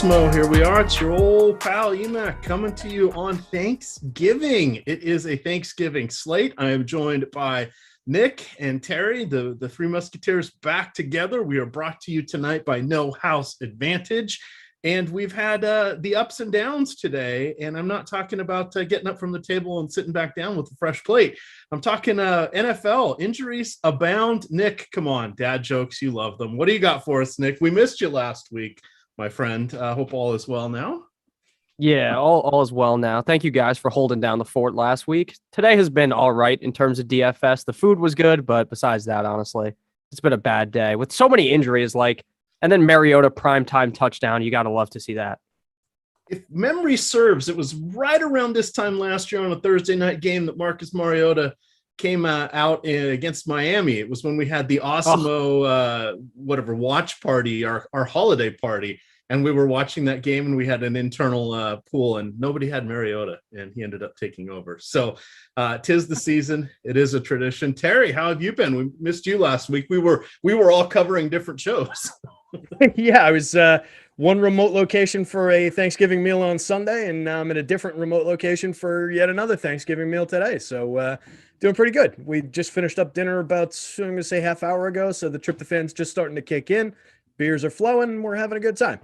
Awesemo. Here we are. It's your old pal Emac coming to you on Thanksgiving. It is a Thanksgiving slate. I am joined by Nick and Terry, the Three Musketeers, back together. We are brought to you tonight by No House Advantage. And we've had the ups and downs today. And I'm not talking about getting up from the table and sitting back down with a fresh plate. I'm talking NFL. Injuries abound. Nick, come on. Dad jokes. You love them. What do you got for us, Nick? We missed you last week, my friend. Hope all is well now. Yeah, all is well now. Thank you guys for holding down the fort last week. Today has been all right in terms of DFS. The food was good, but besides that, honestly, it's been a bad day with so many injuries. And then Mariota primetime touchdown. You got to love to see that. If memory serves, it was right around this time last year on a Thursday night game that Marcus Mariota came out against Miami. It was when we had the Awesemo watch party, our holiday party, and we were watching that game, and we had an internal pool, and nobody had Mariota, and he ended up taking over. So 'tis the season. It is a tradition. Terry, how have you been? We missed you last week. We were all covering different shows. Yeah, I was one remote location for a Thanksgiving meal on Sunday, and now I'm in a different remote location for yet another Thanksgiving meal today. So doing pretty good. We just finished up dinner about, I'm going to say, half hour ago. So the tryptophan's just starting to kick in. Beers are flowing, and we're having a good time.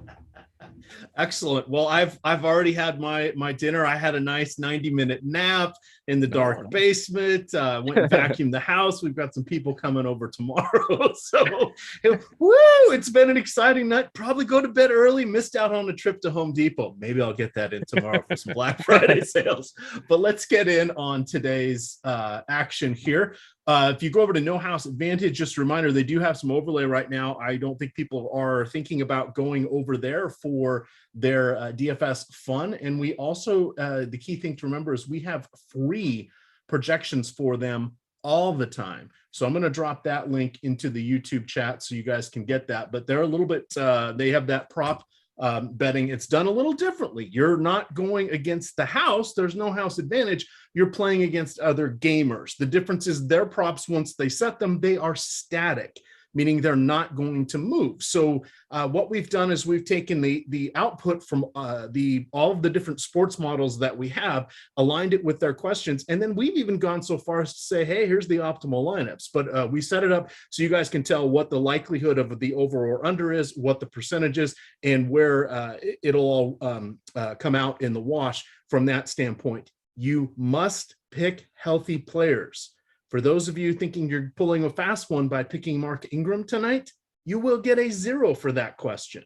Excellent. Well, I've already had my dinner. I had a nice 90-minute nap in the dark basement. Went and vacuumed the house. We've got some people coming over tomorrow. So, it's been an exciting night. Probably go to bed early. Missed out on a trip to Home Depot. Maybe I'll get that in tomorrow for some Black Friday sales. But let's get in on today's action here. If you go over to No House Advantage, just a reminder, they do have some overlay right now. I don't think people are thinking about going over there for their DFS fun. And we also, the key thing to remember is we have free projections for them all the time. So I'm going to drop that link into the YouTube chat so you guys can get that. But they're a little bit, they have that prop betting. It's done a little differently. You're not going against the house. There's no house advantage. You're playing against other gamers. The difference is their props, once they set them, they are static, meaning they're not going to move. So what we've done is we've taken the output from all of the different sports models that we have, aligned it with their questions, and then we've even gone so far as to say, hey, here's the optimal lineups. But we set it up so you guys can tell what the likelihood of the over or under is, what the percentage is, and where it'll all come out in the wash from that standpoint. You must pick healthy players. For those of you thinking you're pulling a fast one by picking Mark Ingram tonight, you will get a 0 for that question.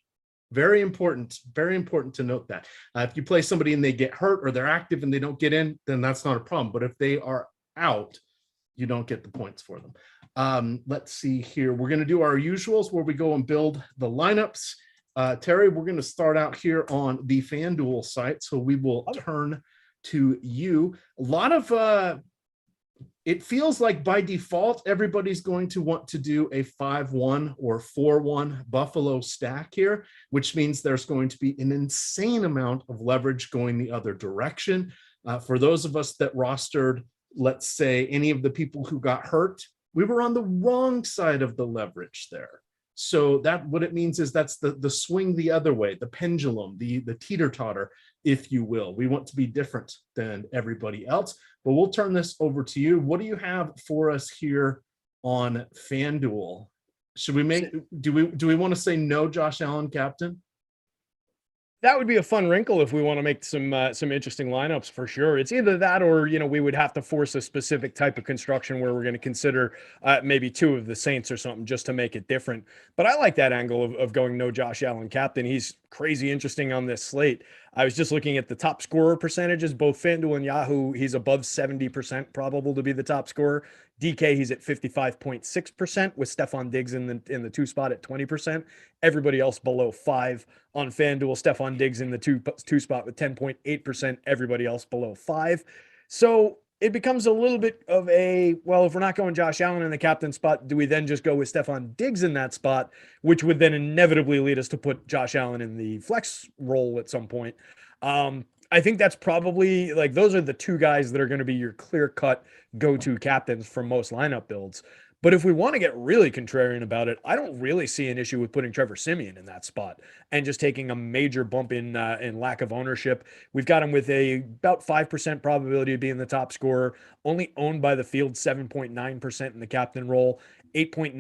Very important to note that. If you play somebody and they get hurt or they're active and they don't get in, then that's not a problem. But if they are out, you don't get the points for them. Let's see here. We're going to do our usuals where we go and build the lineups. Terry, we're going to start out here on the FanDuel site. So we will turn to you. A lot of it feels like by default, everybody's going to want to do a 5-1 or 4-1 Buffalo stack here, which means there's going to be an insane amount of leverage going the other direction. For those of us that rostered, let's say, any of the people who got hurt, we were on the wrong side of the leverage there. So that what it means is that's the swing the other way, the pendulum, the teeter-totter, if you will. We want to be different than everybody else. But we'll turn this over to you. What do you have for us here on FanDuel? Should we do we want to say no Josh Allen captain? That would be a fun wrinkle if we want to make some interesting lineups for sure. It's either that or, we would have to force a specific type of construction where we're going to consider maybe 2 of the Saints or something just to make it different. But I like that angle of going no Josh Allen captain. He's crazy interesting on this slate. I was just looking at the top scorer percentages, both FanDuel and Yahoo. He's above 70% probable to be the top scorer. DK, he's at 55.6% with Stephon Diggs in the 2 spot at 20%. Everybody else below 5 on FanDuel. Stephon Diggs in the 2 spot with 10.8%. Everybody else below 5. So it becomes a little bit of a, well, if we're not going Josh Allen in the captain spot, do we then just go with Stephon Diggs in that spot, which would then inevitably lead us to put Josh Allen in the flex role at some point. I think that's probably those are the 2 guys that are going to be your clear-cut go-to captains for most lineup builds. But if we want to get really contrarian about it, I don't really see an issue with putting Trevor Siemian in that spot and just taking a major bump in lack of ownership. We've got him with about 5% probability of being the top scorer, only owned by the field 7.9% in the captain role, 8.9%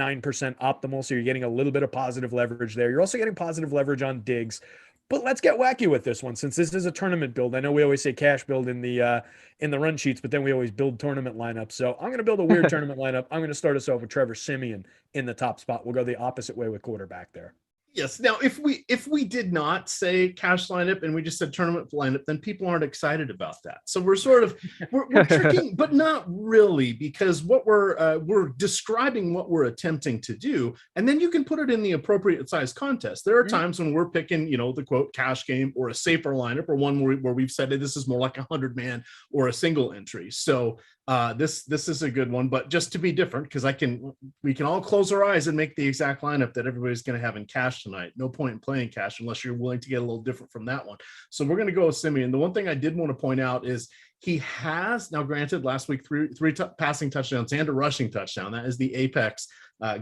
optimal. So you're getting a little bit of positive leverage there. You're also getting positive leverage on Diggs. But let's get wacky with this one, since this is a tournament build. I know we always say cash build in the run sheets, but then we always build tournament lineups. So I'm going to build a weird tournament lineup. I'm going to start us off with Trevor Siemian in the top spot. We'll go the opposite way with quarterback there. Yes. Now, if we did not say cash lineup and we just said tournament lineup, then people aren't excited about that. So we're sort of we're tricking, but not really, because what we're describing what we're attempting to do, and then you can put it in the appropriate size contest. There are times when we're picking, the quote cash game or a safer lineup, or one where we've said this is more like 100-man or a single entry. So this is a good one, but just to be different, because we can all close our eyes and make the exact lineup that everybody's going to have in cash tonight. No point in playing cash unless you're willing to get a little different from that one. So we're going to go with Siemian. The one thing I did want to point out is he has, now granted, last week three passing touchdowns and a rushing touchdown. That is the apex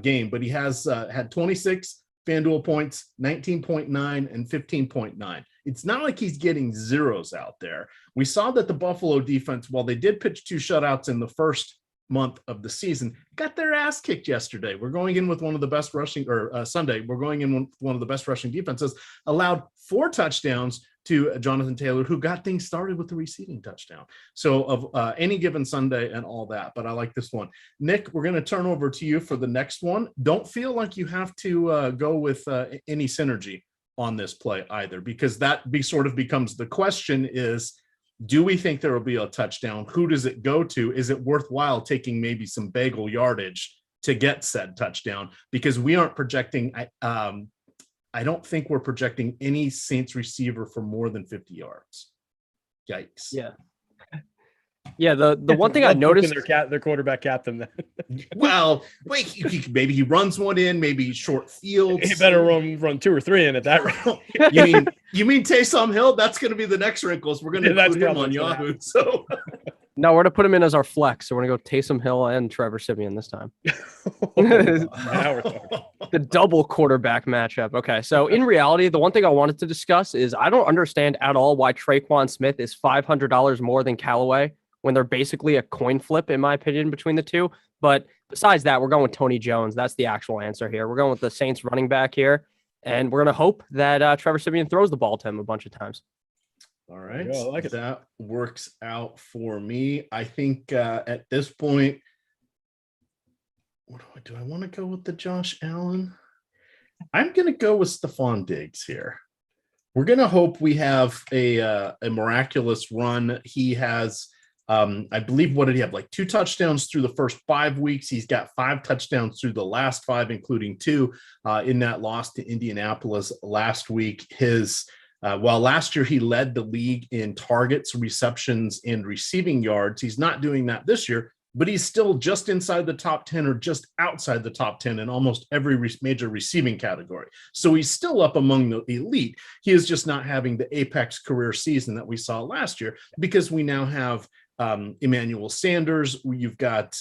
game, but he has had 26 FanDuel points, 19.9 and 15.9. It's not like he's getting zeros out there. We saw that the Buffalo defense, while they did pitch 2 shutouts in the first month of the season, got their ass kicked yesterday. We're going in with one of the best rushing, or Sunday, we're going in with one of the best rushing defenses, allowed 4 touchdowns to Jonathan Taylor, who got things started with the receiving touchdown. So of any given Sunday and all that, but I like this one. Nick, we're going to turn over to you for the next one. Don't feel like you have to go with any synergy on this play either, because that sort of becomes the question is, do we think there will be a touchdown? Who does it go to? Is it worthwhile taking maybe some bagel yardage to get said touchdown? Because we aren't projecting, I don't think we're projecting any Saints receiver for more than 50 yards. Yikes. Yeah. The one thing I noticed, their quarterback captain. Well, wait, maybe he runs one in, maybe short fields. He better run 2 or 3 in at that rate. You mean Taysom Hill? That's going to be the next wrinkles. We're going to include him on Yahoo. So no, we're going to put him in as our flex. So we're going to go Taysom Hill and Trevor Siemian this time. Now we're talking. The double quarterback matchup. Okay, so in reality, the one thing I wanted to discuss is I don't understand at all why Traquan Smith is $500 more than Callaway when they're basically a coin flip, in my opinion, between the two. But besides that, we're going with Tony Jones. That's the actual answer here. We're going with the Saints running back here, and we're going to hope that Trevor Siemian throws the ball to him a bunch of times. All right. Yeah, I like it. That works out for me. I think at this point, do I want to go with the Josh Allen? I'm going to go with Stephon Diggs here. We're going to hope we have a miraculous run. He has, I believe, what did he have? Like 2 touchdowns through the first 5 weeks. He's got 5 touchdowns through the last 5, including 2 in that loss to Indianapolis last week. While last year he led the league in targets, receptions, and receiving yards, he's not doing that this year, but he's still just inside the top 10 or just outside the top 10 in almost every major receiving category. So he's still up among the elite. He is just not having the apex career season that we saw last year, because we now have Emmanuel Sanders. You've got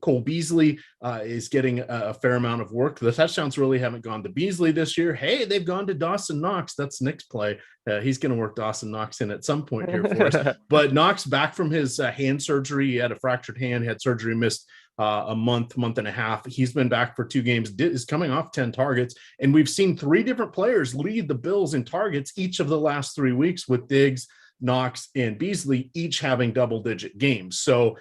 Cole Beasley is getting a fair amount of work. The touchdowns really haven't gone to Beasley this year. Hey, they've gone to Dawson Knox. That's Nick's play. He's going to work Dawson Knox in at some point here for us. But Knox, back from his hand surgery, he had a fractured hand, had surgery, missed a month and a half. He's been back for 2 games, is coming off 10 targets. And we've seen 3 different players lead the Bills in targets each of the last 3 weeks, with Diggs, Knox, and Beasley each having double-digit games. So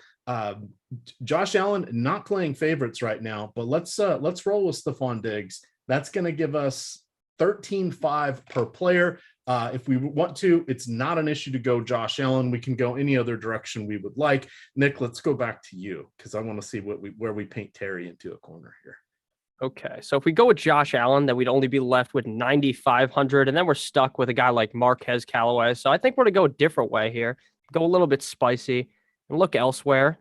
Josh Allen not playing favorites right now, but let's roll with Stephon Diggs. That's going to give us 13.5 per player. If we want to, it's not an issue to go Josh Allen. We can go any other direction we would like. Nick, let's go back to you, because I want to see where we paint Terry into a corner here. Okay, so if we go with Josh Allen, then we'd only be left with 9,500, and then we're stuck with a guy like Marquez Callaway. So I think we're going to go a different way here, go a little bit spicy, and look elsewhere.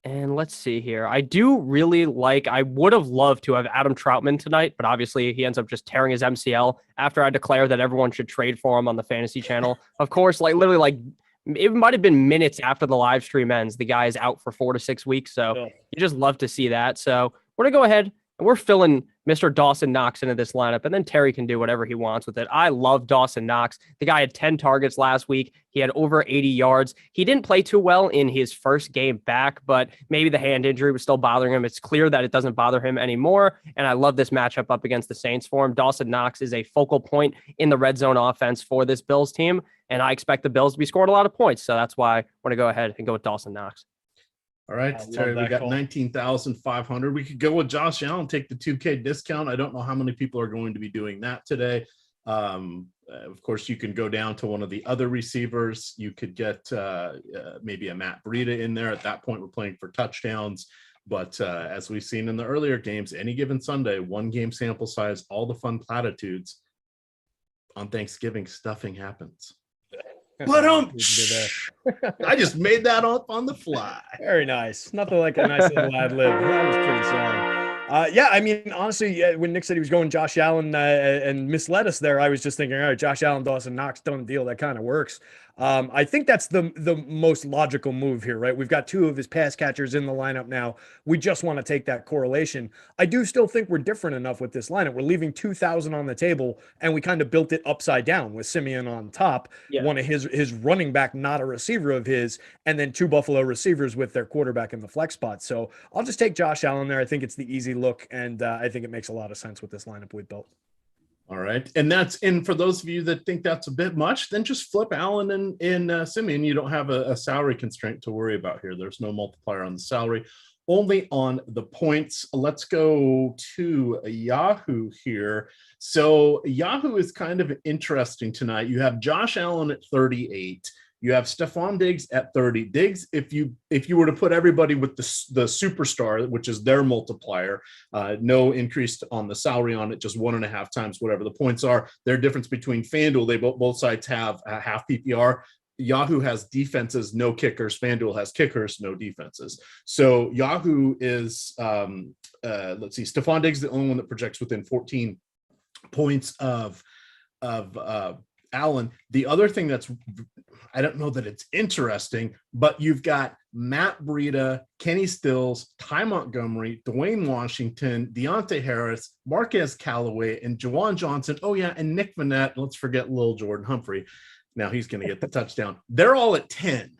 And let's see here. I do really like, I would have loved to have Adam Troutman tonight, but obviously he ends up just tearing his MCL after I declare that everyone should trade for him on the fantasy channel. Of course, it might have been minutes after the live stream ends. The guy is out for 4 to 6 weeks. So you just love to see that. So we're going to go ahead and we're filling Mr. Dawson Knox into this lineup, and then Terry can do whatever he wants with it. I love Dawson Knox. The guy had 10 targets last week. He had over 80 yards. He didn't play too well in his first game back, but maybe the hand injury was still bothering him. It's clear that it doesn't bother him anymore, and I love this matchup up against the Saints for him. Dawson Knox is a focal point in the red zone offense for this Bills team, and I expect the Bills to be scoring a lot of points, so that's why I want to go ahead and go with Dawson Knox. All right, Terry, we got 19,500. We could go with Josh Allen, take the 2K discount. I don't know how many people are going to be doing that today. Of course, you can go down to one of the other receivers. You could get maybe a Matt Breida in there. At that point, we're playing for touchdowns. But as we've seen in the earlier games, any given Sunday, one game sample size, all the fun platitudes. On Thanksgiving, stuffing happens. But I just made that up on the fly. Very nice. Nothing like a nice little ad lib. That was pretty solid. Yeah, I mean, honestly, when Nick said he was going Josh Allen and misled us there, I was just thinking, all right, Josh Allen, Dawson Knox, done deal. That kind of works. I think that's the most logical move here, right? We've got two of his pass catchers in the lineup now. We just want to take that correlation. I do still think we're different enough with this lineup. We're leaving 2,000 on the table, and we kind of built it upside down with Simeon on top, one of his running back, not a receiver of his, and then two Buffalo receivers with their quarterback in the flex spot. So I'll just take Josh Allen there. I think it's the easy look, and I think it makes a lot of sense with this lineup we built. All right. And for those of you that think that's a bit much, then just flip Allen and Simeon. You don't have a salary constraint to worry about here. There's no multiplier on the salary, only on the points. Let's go to Yahoo here. So Yahoo is kind of interesting tonight. You have Josh Allen at 38. You have Stephon Diggs at 30. Diggs, if you were to put everybody with the superstar, which is their multiplier, no increase on the salary on it, just 1.5 times whatever the points are. Their difference between FanDuel, they both sides have a half PPR. Yahoo has defenses, no kickers. FanDuel has kickers, no defenses. So Yahoo is, let's see, Stephon Diggs is the only one that projects within 14 points of Allen. The other thing that's, I don't know that it's interesting, but you've got Matt Breida, Kenny Stills, Ty Montgomery, Dwayne Washington, Deontay Harris, Marquez Callaway, and Juwan Johnson. Oh yeah, and Nick Vannett. Let's forget Lil Jordan Humphrey. Now he's going to get the touchdown. They're all at 10.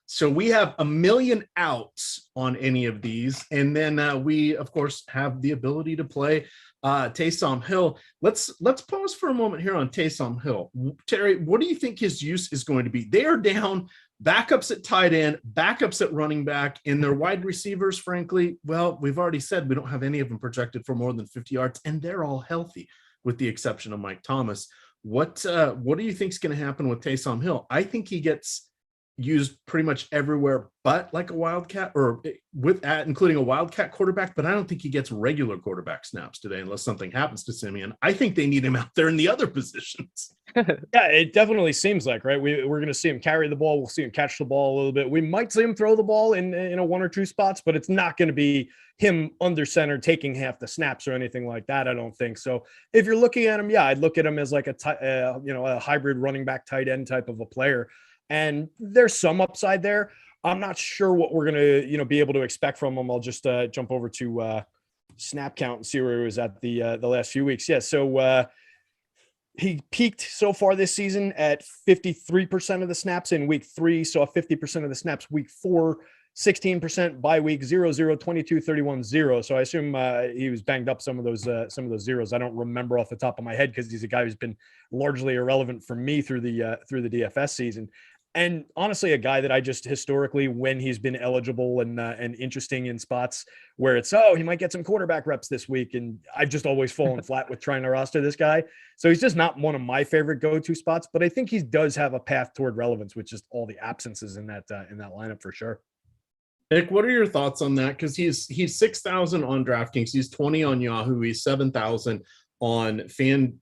So we have 1 million outs on any of these. And then we, of course, have the ability to play Taysom Hill. Let's pause for a moment here on Taysom Hill. Terry, what do you think his use is going to be? They are down backups at tight end, backups at running back, and their wide receivers, frankly, well, we've already said we don't have any of them projected for more than 50 yards, and they're all healthy with the exception of Mike Thomas. What do you think is going to happen with Taysom Hill? I think he gets used pretty much everywhere but like a wildcat, or including a wildcat quarterback, but I don't think he gets regular quarterback snaps today unless something happens to Simeon. I think they need him out there in the other positions. Yeah, it definitely seems like, right? We're going to see him carry the ball. We'll see him catch the ball a little bit. We might see him throw the ball in a 1 or 2 spots, but it's not going to be him under center taking half the snaps or anything like that. I don't think so. If you're looking at him, yeah, I'd look at him as like a hybrid running back tight end type of a player. And there's some upside there. I'm not sure what we're going to, be able to expect from him. I'll just jump over to snap count and see where he was at the last few weeks. Yeah. So he peaked so far this season at 53% of the snaps in week 3. Saw 50% of the snaps week 4, 16% by week 0, 0, 22, 31, 0. So I assume he was banged up some of those zeros. I don't remember off the top of my head because he's a guy who's been largely irrelevant for me through the DFS season. And honestly, a guy that I just historically, when he's been eligible and interesting in spots where it's, he might get some quarterback reps this week. And I've just always fallen flat with trying to roster this guy. So he's just not one of my favorite go-to spots, but I think he does have a path toward relevance with just all the absences in that lineup for sure. Nick, what are your thoughts on that? Because he's 6,000 on DraftKings. He's 20 on Yahoo. He's 7,000 on FanDuel.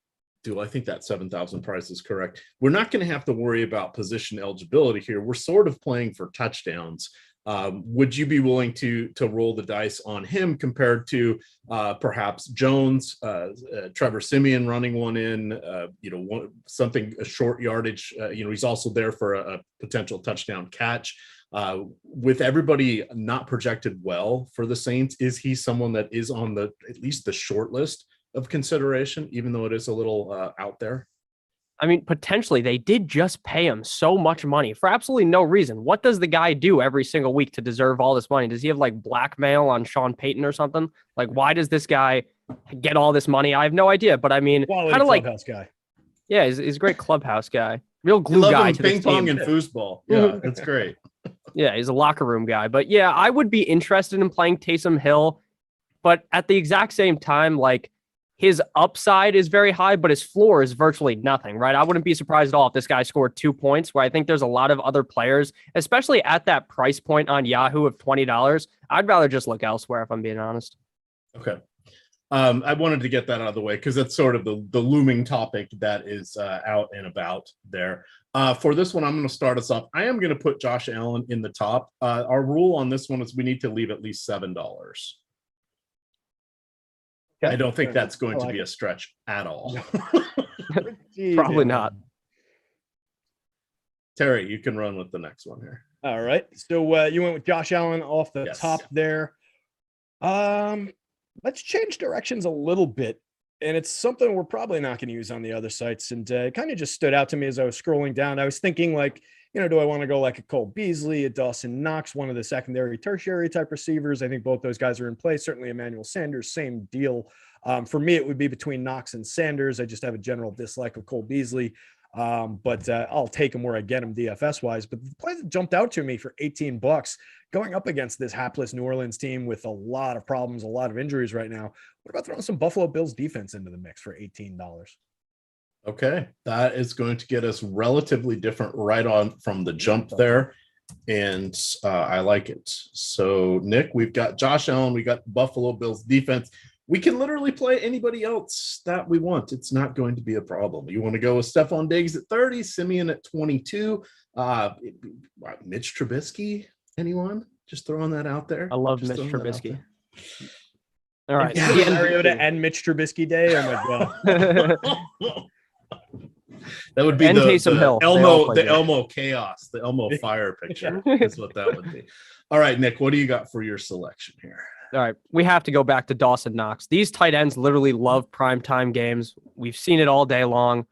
I think that 7,000 price is correct. We're not going to have to worry about position eligibility here. We're sort of playing for touchdowns. Would you be willing to roll the dice on him compared to perhaps Jones, Trevor Siemian running one in, a short yardage? He's also there for a potential touchdown catch. With everybody not projected well for the Saints, is he someone that is on at least the short list of consideration, even though it is a little out there? I mean, potentially they did just pay him so much money for absolutely no reason. What does the guy do every single week to deserve all this money? Does he have like blackmail on Sean Payton or something? Like, why does this guy get all this money? I have no idea, but I mean, kind of like clubhouse guy. Yeah, he's a great clubhouse guy, real glue guy to ping the pong team. and foosball. Yeah, that's great. Yeah, he's a locker room guy. But yeah, I would be interested in playing Taysom Hill, but at the exact same time, like, his upside is very high, but his floor is virtually nothing, right? I wouldn't be surprised at all if this guy scored 2 points, where I think there's a lot of other players, especially at that price point on Yahoo of $20. I'd rather just look elsewhere, if I'm being honest. Okay. I wanted to get that out of the way because that's sort of the looming topic that is out and about there. For this one, I'm going to start us off. I am going to put Josh Allen in the top. Our rule on this one is we need to leave at least $7. I don't think that's going to be a stretch at all. Probably not. Terry, you can run with the next one here. All right. So you went with Josh Allen off the top there. Let's change directions a little bit. And it's something we're probably not going to use on the other sites. And it kind of just stood out to me as I was scrolling down. I was thinking, like, do I want to go like a Cole Beasley, a Dawson Knox, one of the secondary, tertiary type receivers? I think both those guys are in play. Certainly Emmanuel Sanders, same deal. For me, it would be between Knox and Sanders. I just have a general dislike of Cole Beasley. But I'll take him where I get him DFS wise. But the play that jumped out to me for $18 going up against this hapless New Orleans team with a lot of problems, a lot of injuries right now. What about throwing some Buffalo Bills defense into the mix for $18? Okay, that is going to get us relatively different right on from the jump there. And I like it. So, Nick, we've got Josh Allen. We got Buffalo Bills defense. We can literally play anybody else that we want. It's not going to be a problem. You want to go with Stephon Diggs at 30, Simeon at 22, Mitch Trubisky, anyone? Just throwing that out there. I love Mitch Trubisky. All right. Mariota and Mitch Trubisky day. Oh my God. That would be and the Elmo chaos, the Elmo Yeah. fire picture is what that would be. All right, Nick, what do you got for your selection here? All right, we have to go back to Dawson Knox. These tight ends literally love primetime games. We've seen it all day long.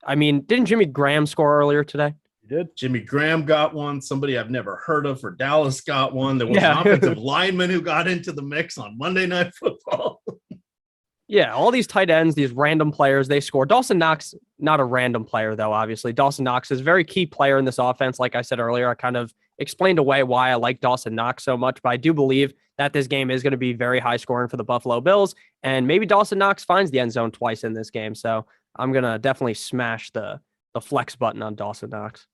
I mean, didn't Jimmy Graham score earlier today? He did. Jimmy Graham got one. Somebody I've never heard of for Dallas got one. There was an offensive lineman who got into the mix on Monday Night Football. Yeah, all these tight ends, these random players, they score. Dawson Knox, not a random player, though, obviously. Dawson Knox is a very key player in this offense. Like I said earlier, I kind of explained away why I like Dawson Knox so much, but I do believe that this game is going to be very high scoring for the Buffalo Bills, and maybe Dawson Knox finds the end zone twice in this game. So I'm going to definitely smash the flex button on Dawson Knox.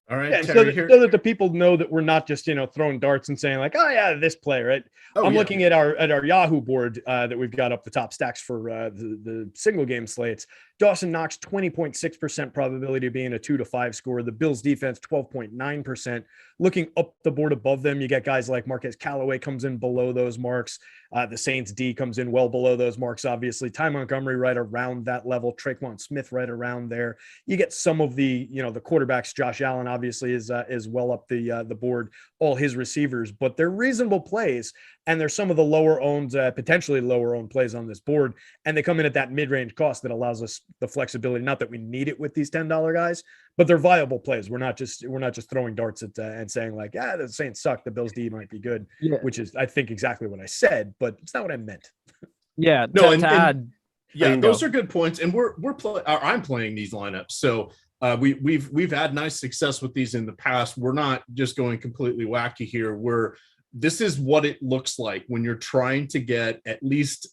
All right. Yeah, so that the people know that we're not just, throwing darts and saying like, oh yeah, this player, right? I'm looking at our Yahoo board that we've got up the top stacks for the single game slates. Dawson Knox, 20.6% probability of being a 2 to 5 score. The Bills defense, 12.9%. Looking up the board above them, you get guys like Marquez Callaway comes in below those marks. The Saints D comes in well below those marks, obviously. Ty Montgomery right around that level. Traquan Smith right around there. You get some of the quarterbacks. Josh Allen obviously is well up the board. All his receivers, but they're reasonable plays, and there's some of the lower owned, potentially lower owned plays on this board, and they come in at that mid range cost that allows us the flexibility. Not that we need it with these $10 guys, but they're viable plays. We're not just throwing darts at and saying like, the Saints suck, the Bills D might be good, which is I think exactly what I said, but it's not what I meant. Yeah, those are good points, and I'm playing these lineups, so we've had nice success with these in the past. We're not just going completely wacky here. This is what it looks like when you're trying to get at least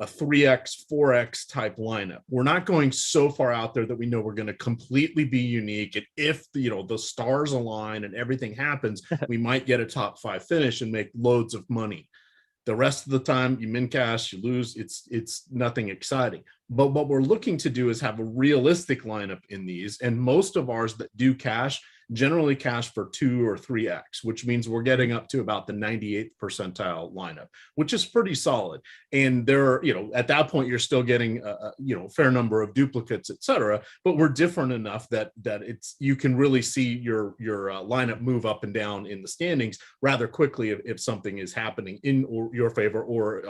a 3x, 4x type lineup. We're not going so far out there that we know we're going to completely be unique. And if the stars align and everything happens, we might get a top 5 finish and make loads of money. The rest of the time, you min cash, you lose. It's nothing exciting. But what we're looking to do is have a realistic lineup in these. And most of ours that do cash, generally cash for 2 or 3x, which means we're getting up to about the 98th percentile lineup, which is pretty solid. And there are, at that point, you're still getting a fair number of duplicates, et cetera, but we're different enough that you can really see your lineup move up and down in the standings rather quickly if something is happening in your favor or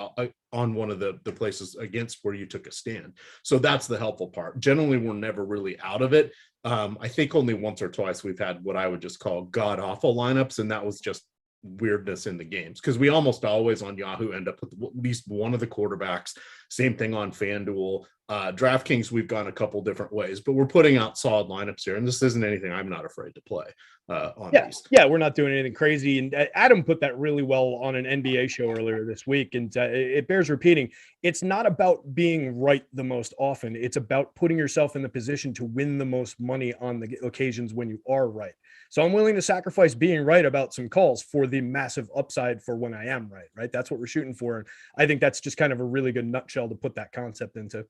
on one of the places against where you took a stand. So that's the helpful part. Generally, we're never really out of it. I think only once or twice we've had what I would just call god-awful lineups, and that was just weirdness in the games, because we almost always on Yahoo end up with at least one of the quarterbacks. Same thing on FanDuel. DraftKings, we've gone a couple different ways, but we're putting out solid lineups here, and this isn't anything I'm not afraid to play on these. Yeah, we're not doing anything crazy. And Adam put that really well on an NBA show earlier this week, and it bears repeating. It's not about being right the most often. It's about putting yourself in the position to win the most money on the occasions when you are right. So I'm willing to sacrifice being right about some calls for the massive upside for when I am right? That's what we're shooting for. And I think that's just kind of a really good nutshell to put that concept into.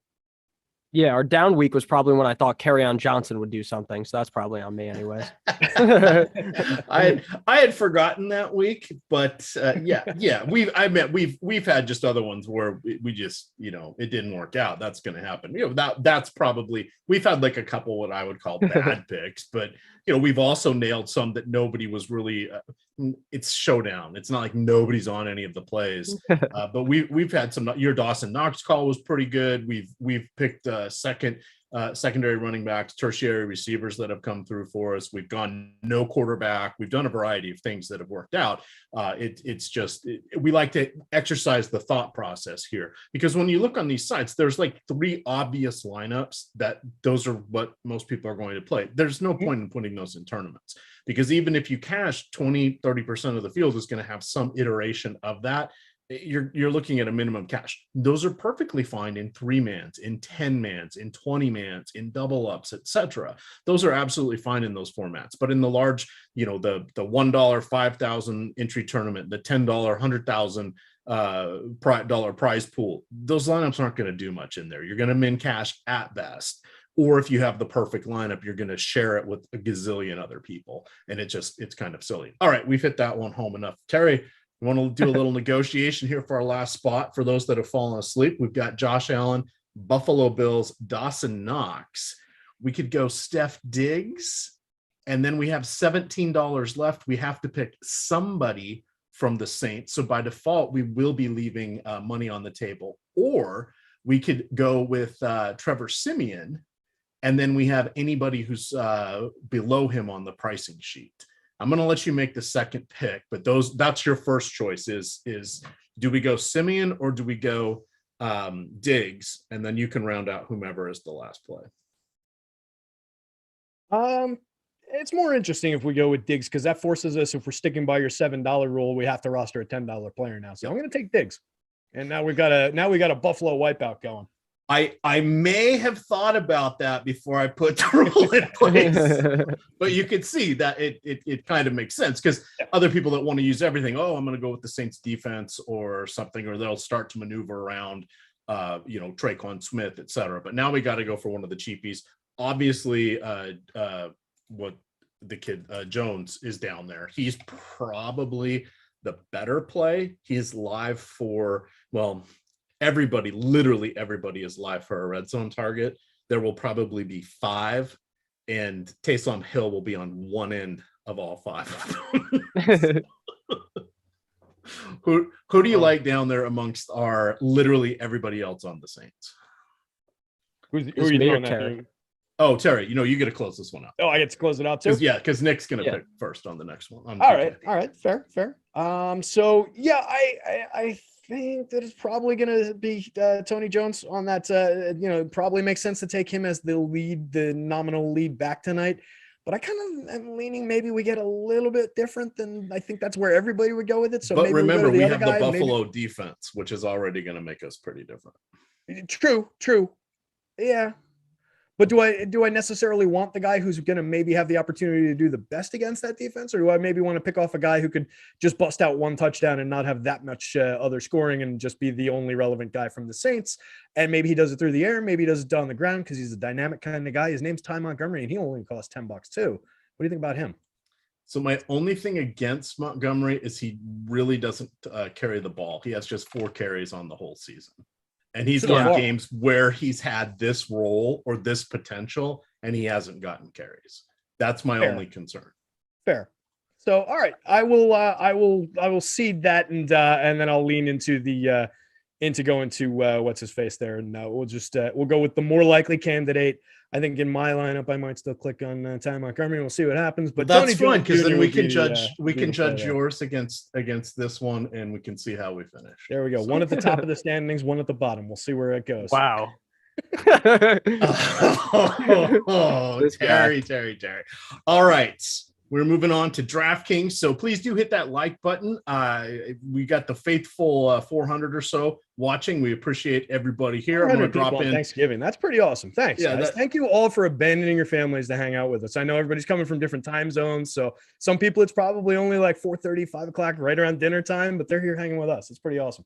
Yeah, our down week was probably when I thought Kerryon Johnson would do something. So that's probably on me anyways. I had forgotten that week, but yeah, we've had just other ones where we just, it didn't work out. That's going to happen. That's probably, we've had like a couple what I would call bad picks, but we've also nailed some that nobody was really, it's showdown. It's not like nobody's on any of the plays, but we've had some. Your Dawson Knox call was pretty good. We've picked secondary running backs, tertiary receivers that have come through for us. We've gone no quarterback. We've done a variety of things that have worked out. We like to exercise the thought process here, because when you look on these sites, there's like 3 obvious lineups that those are what most people are going to play. There's no point in putting those in tournaments, because even if you cash 20-30% of the field is going to have some iteration of that. You're looking at a minimum cash. Those are perfectly fine in 3-mans, in 10-mans, in 20-mans, in double ups, etc. Those are absolutely fine in those formats. But in the large, the $1 5,000 entry tournament, the $10 $100,000 prize pool, those lineups aren't going to do much in there. You're going to min cash at best. Or if you have the perfect lineup, you're going to share it with a gazillion other people. And it's kind of silly. All right, we've hit that one home enough. Terry, we want to do a little negotiation here for our last spot. For those that have fallen asleep, we've got Josh Allen, Buffalo Bills, Dawson Knox. We could go Steph Diggs, and then we have $17 left. We have to pick somebody from the Saints. So by default, we will be leaving money on the table. Or we could go with Trevor Siemian, and then we have anybody who's below him on the pricing sheet. I'm going to let you make the second pick, but that's your first choice is do we go Siemian or do we go Diggs? And then you can round out whomever is the last play. It's more interesting if we go with Diggs, because that forces us, if we're sticking by your $7 rule, we have to roster a $10 player now. So I'm going to take Diggs. And now we got a Buffalo wipeout going. I may have thought about that before I put the rule in place, but you could see that it kind of makes sense, because other people that want to use everything, I'm going to go with the Saints defense or something, or they'll start to maneuver around, Traquan Smith, et cetera. But now we got to go for one of the cheapies. Obviously, what the kid Jones is down there. He's probably the better play. He's live for, literally everybody is live for a red zone target. There will probably be 5, and Taysom Hill will be on one end of all 5 of them. Who do you like down there amongst our literally everybody else on the Saints? Who are you throwing that to? Oh, Terry, you get to close this one out. Oh, I get to close it out too? Because Nick's going to pick first on the next one. All right. Fair. So, yeah, I think that it's probably going to be Tony Jones on that. It probably makes sense to take him as the nominal lead back tonight. But I kind of am leaning maybe we get a little bit different than I think that's where everybody would go with it. So but maybe remember, we have the guy, Buffalo defense, which is already going to make us pretty different. True. Yeah. But do I necessarily want the guy who's going to maybe have the opportunity to do the best against that defense? Or do I maybe want to pick off a guy who could just bust out one touchdown and not have that much other scoring and just be the only relevant guy from the Saints? And maybe he does it through the air. Maybe he does it on the ground because he's a dynamic kind of guy. His name's Ty Montgomery, and he only costs $10 too. What do you think about him? So my only thing against Montgomery is he really doesn't carry the ball. He has just 4 carries on the whole season. And he's got games where he's had this role or this potential, and he hasn't gotten carries. That's my only concern. Fair. So, all right, I will cede that, and then I'll lean into going to what's his face there, and we'll go with the more likely candidate. I think in my lineup, I might still click on Ty Montgomery, and we'll see what happens. But that's fine, because then we can judge yours against this one, and we can see how we finish. There we go. One at the top of the standings, one at the bottom. We'll see where it goes. Wow. Terry. All right. We're moving on to DraftKings, so please do hit that like button. We got the faithful 400 or so watching. We appreciate everybody here. I'm going to drop in Thanksgiving. That's pretty awesome. Thanks, guys. Thank you all for abandoning your families to hang out with us. I know everybody's coming from different time zones, so some people it's probably only like 4:30, 5 o'clock, right around dinner time, but they're here hanging with us. It's pretty awesome.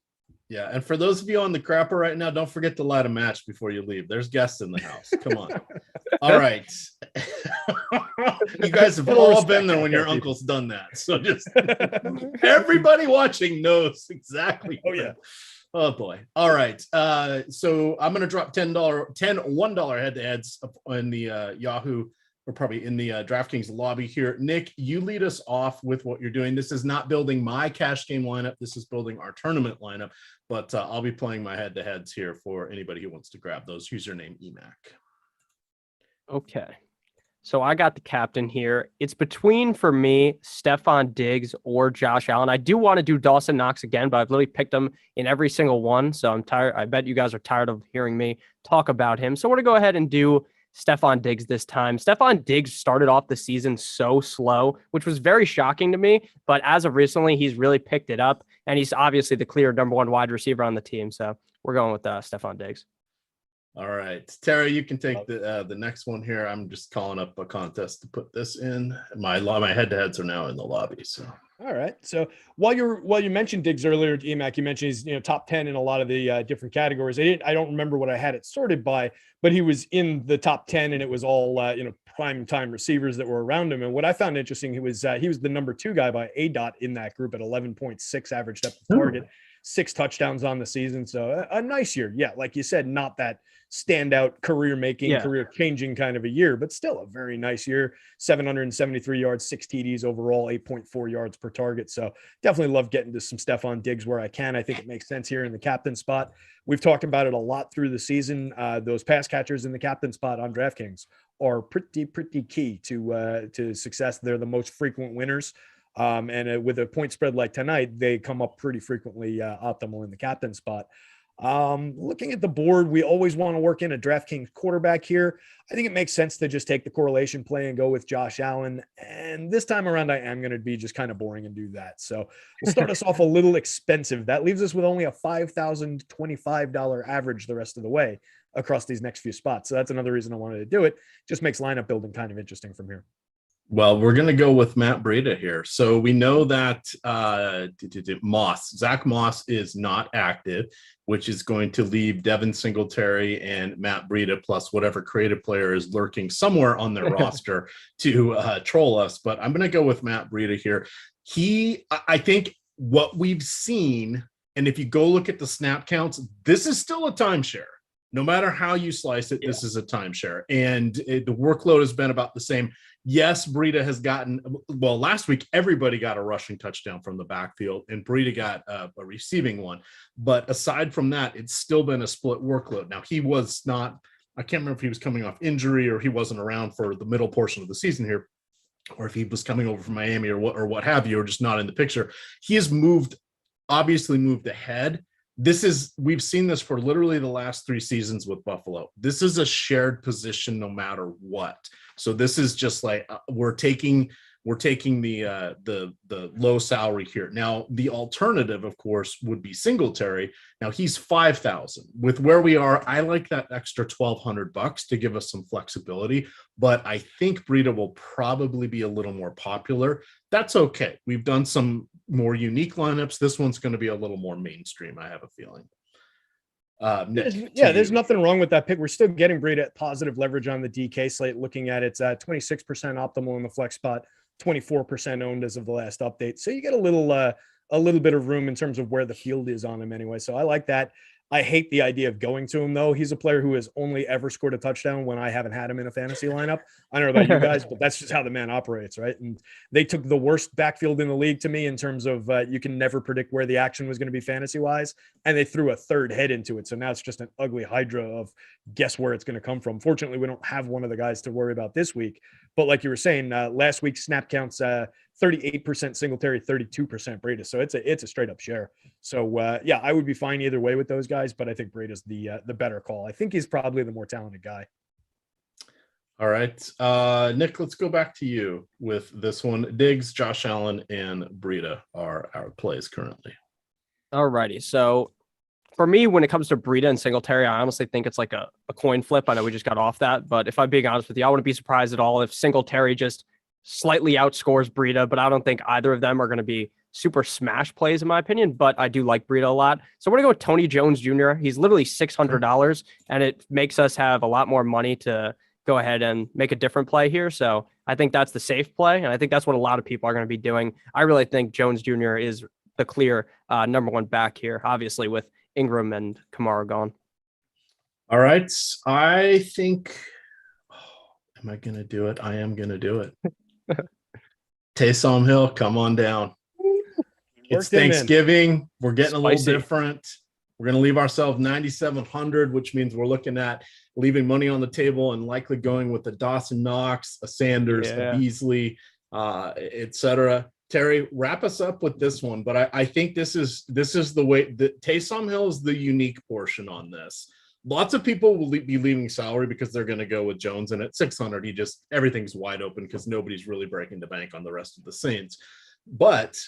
Yeah, and for those of you on the crapper right now, don't forget to light a match before you leave. There's guests in the house. Come on. All right. You guys have all been there when your uncle's done that. So just everybody watching knows exactly. Oh, yeah. Oh, boy. All right. So I'm going to drop $1 head-to-heads in the Yahoo, or probably in the DraftKings lobby here. Nick, you lead us off with what you're doing. This is not building my cash game lineup. This is building our tournament lineup, but I'll be playing my head-to-heads here for anybody who wants to grab those. Username EMAC. Okay. So I got the captain here. It's between, for me, Stephon Diggs or Josh Allen. I do want to do Dawson Knox again, but I've literally picked him in every single one. So I'm tired. I bet you guys are tired of hearing me talk about him. So we're going to go ahead and do Stephon Diggs this time. Stephon Diggs started off the season so slow, which was very shocking to me. But as of recently, he's really picked it up. And he's obviously the clear number 1 wide receiver on the team. So we're going with Stephon Diggs. All right, Terry, you can take the next one here. I'm just calling up a contest to put this in. My head-to-heads are now in the lobby. So all right. So while you mentioned Diggs earlier, EMAC, you mentioned he's top 10 in a lot of the different categories. I don't remember what I had it sorted by, but he was in the top 10, and it was all prime time receivers that were around him. And what I found interesting, he was the number 2 guy by ADOT in that group at 11.6 average depth of target, 6 touchdowns on the season. So a nice year. Yeah, like you said, not that standout career-making, career-changing kind of a year, but still a very nice year. 773 yards, 6 TDs overall, 8.4 yards per target. So definitely love getting to some Stephon Diggs where I can. I think it makes sense here in the captain spot. We've talked about it a lot through the season. Those pass catchers in the captain spot on DraftKings are pretty key to success. They're the most frequent winners. And with a point spread like tonight, they come up pretty frequently optimal in the captain spot. Looking at the board, we always want to work in a DraftKings quarterback here. I think it makes sense to just take the correlation play and go with Josh Allen. And this time around, I am going to be just kind of boring and do that. So we'll start us off a little expensive. That leaves us with only a $5,025 average the rest of the way across these next few spots. So that's another reason I wanted to do it. Just makes lineup building kind of interesting from here. Well, we're going to go with Matt Breida here. So we know that Zach Moss is not active, which is going to leave Devin Singletary and Matt Breida plus whatever creative player is lurking somewhere on their roster to troll us. But I'm going to go with Matt Breida here. I think what we've seen, and if you go look at the snap counts, this is still a timeshare. No matter how you slice it, this is a timeshare. And the workload has been about the same. Yes, Breida has gotten, well, last week, everybody got a rushing touchdown from the backfield, and Breida got a receiving one. But aside from that, it's still been a split workload. Now, he was not, I can't remember if he was coming off injury or he wasn't around for the middle portion of the season here, or if he was coming over from Miami or what have you, or just not in the picture. He has obviously moved ahead. We've seen this for literally the last 3 seasons with Buffalo. This is a shared position no matter what. So this is just like we're taking the low salary here. Now, the alternative, of course, would be Singletary. Now he's 5,000. With where we are, I like that extra $1,200 to give us some flexibility. But I think Breida will probably be a little more popular. That's okay. We've done some more unique lineups. This one's going to be a little more mainstream, I have a feeling. Nick, There's nothing wrong with that pick. We're still getting Breida at positive leverage on the DK slate. Looking at it's 26% optimal in the flex spot, 24% owned as of the last update. So you get a little bit of room in terms of where the field is on him anyway. So I like that. I hate the idea of going to him, though. He's a player who has only ever scored a touchdown when I haven't had him in a fantasy lineup. I don't know about you guys, but that's just how the man operates, right? And they took the worst backfield in the league to me in terms of you can never predict where the action was going to be fantasy-wise, and they threw a third head into it. So now it's just an ugly hydra of guess where it's going to come from. Fortunately, we don't have one of the guys to worry about this week. But like you were saying, last week's snap counts 38% Singletary, 32% Breida. So it's a straight up share. So I would be fine either way with those guys, but I think Breida's the better call. I think he's probably the more talented guy. All right. Nick, let's go back to you with this one. Diggs, Josh Allen, and Breida are our plays currently. All righty. So for me, when it comes to Breida and Singletary, I honestly think it's like a coin flip. I know we just got off that, but if I'm being honest with you, I wouldn't be surprised at all if Singletary just slightly outscores Breida, but I don't think either of them are going to be super smash plays in my opinion, but I do like Breida a lot. So we're going to go with Tony Jones Jr. He's literally $600 and it makes us have a lot more money to go ahead and make a different play here. So I think that's the safe play. And I think that's what a lot of people are going to be doing. I really think Jones Jr. is the clear number one back here, obviously with Ingram and Kamara gone. All right. I think, am I going to do it? I am going to do it. Taysom Hill, come on down. It's Thanksgiving. We're getting a little different. We're going to leave ourselves 9,700, which means we're looking at leaving money on the table and likely going with a Dawson Knox, a Sanders, a Beasley, etc. Terry, wrap us up with this one. But I think this is the way that Taysom Hill is the unique portion on this. Lots of people will be leaving salary because they're going to go with Jones, and at 600, everything's wide open because nobody's really breaking the bank on the rest of the Saints. But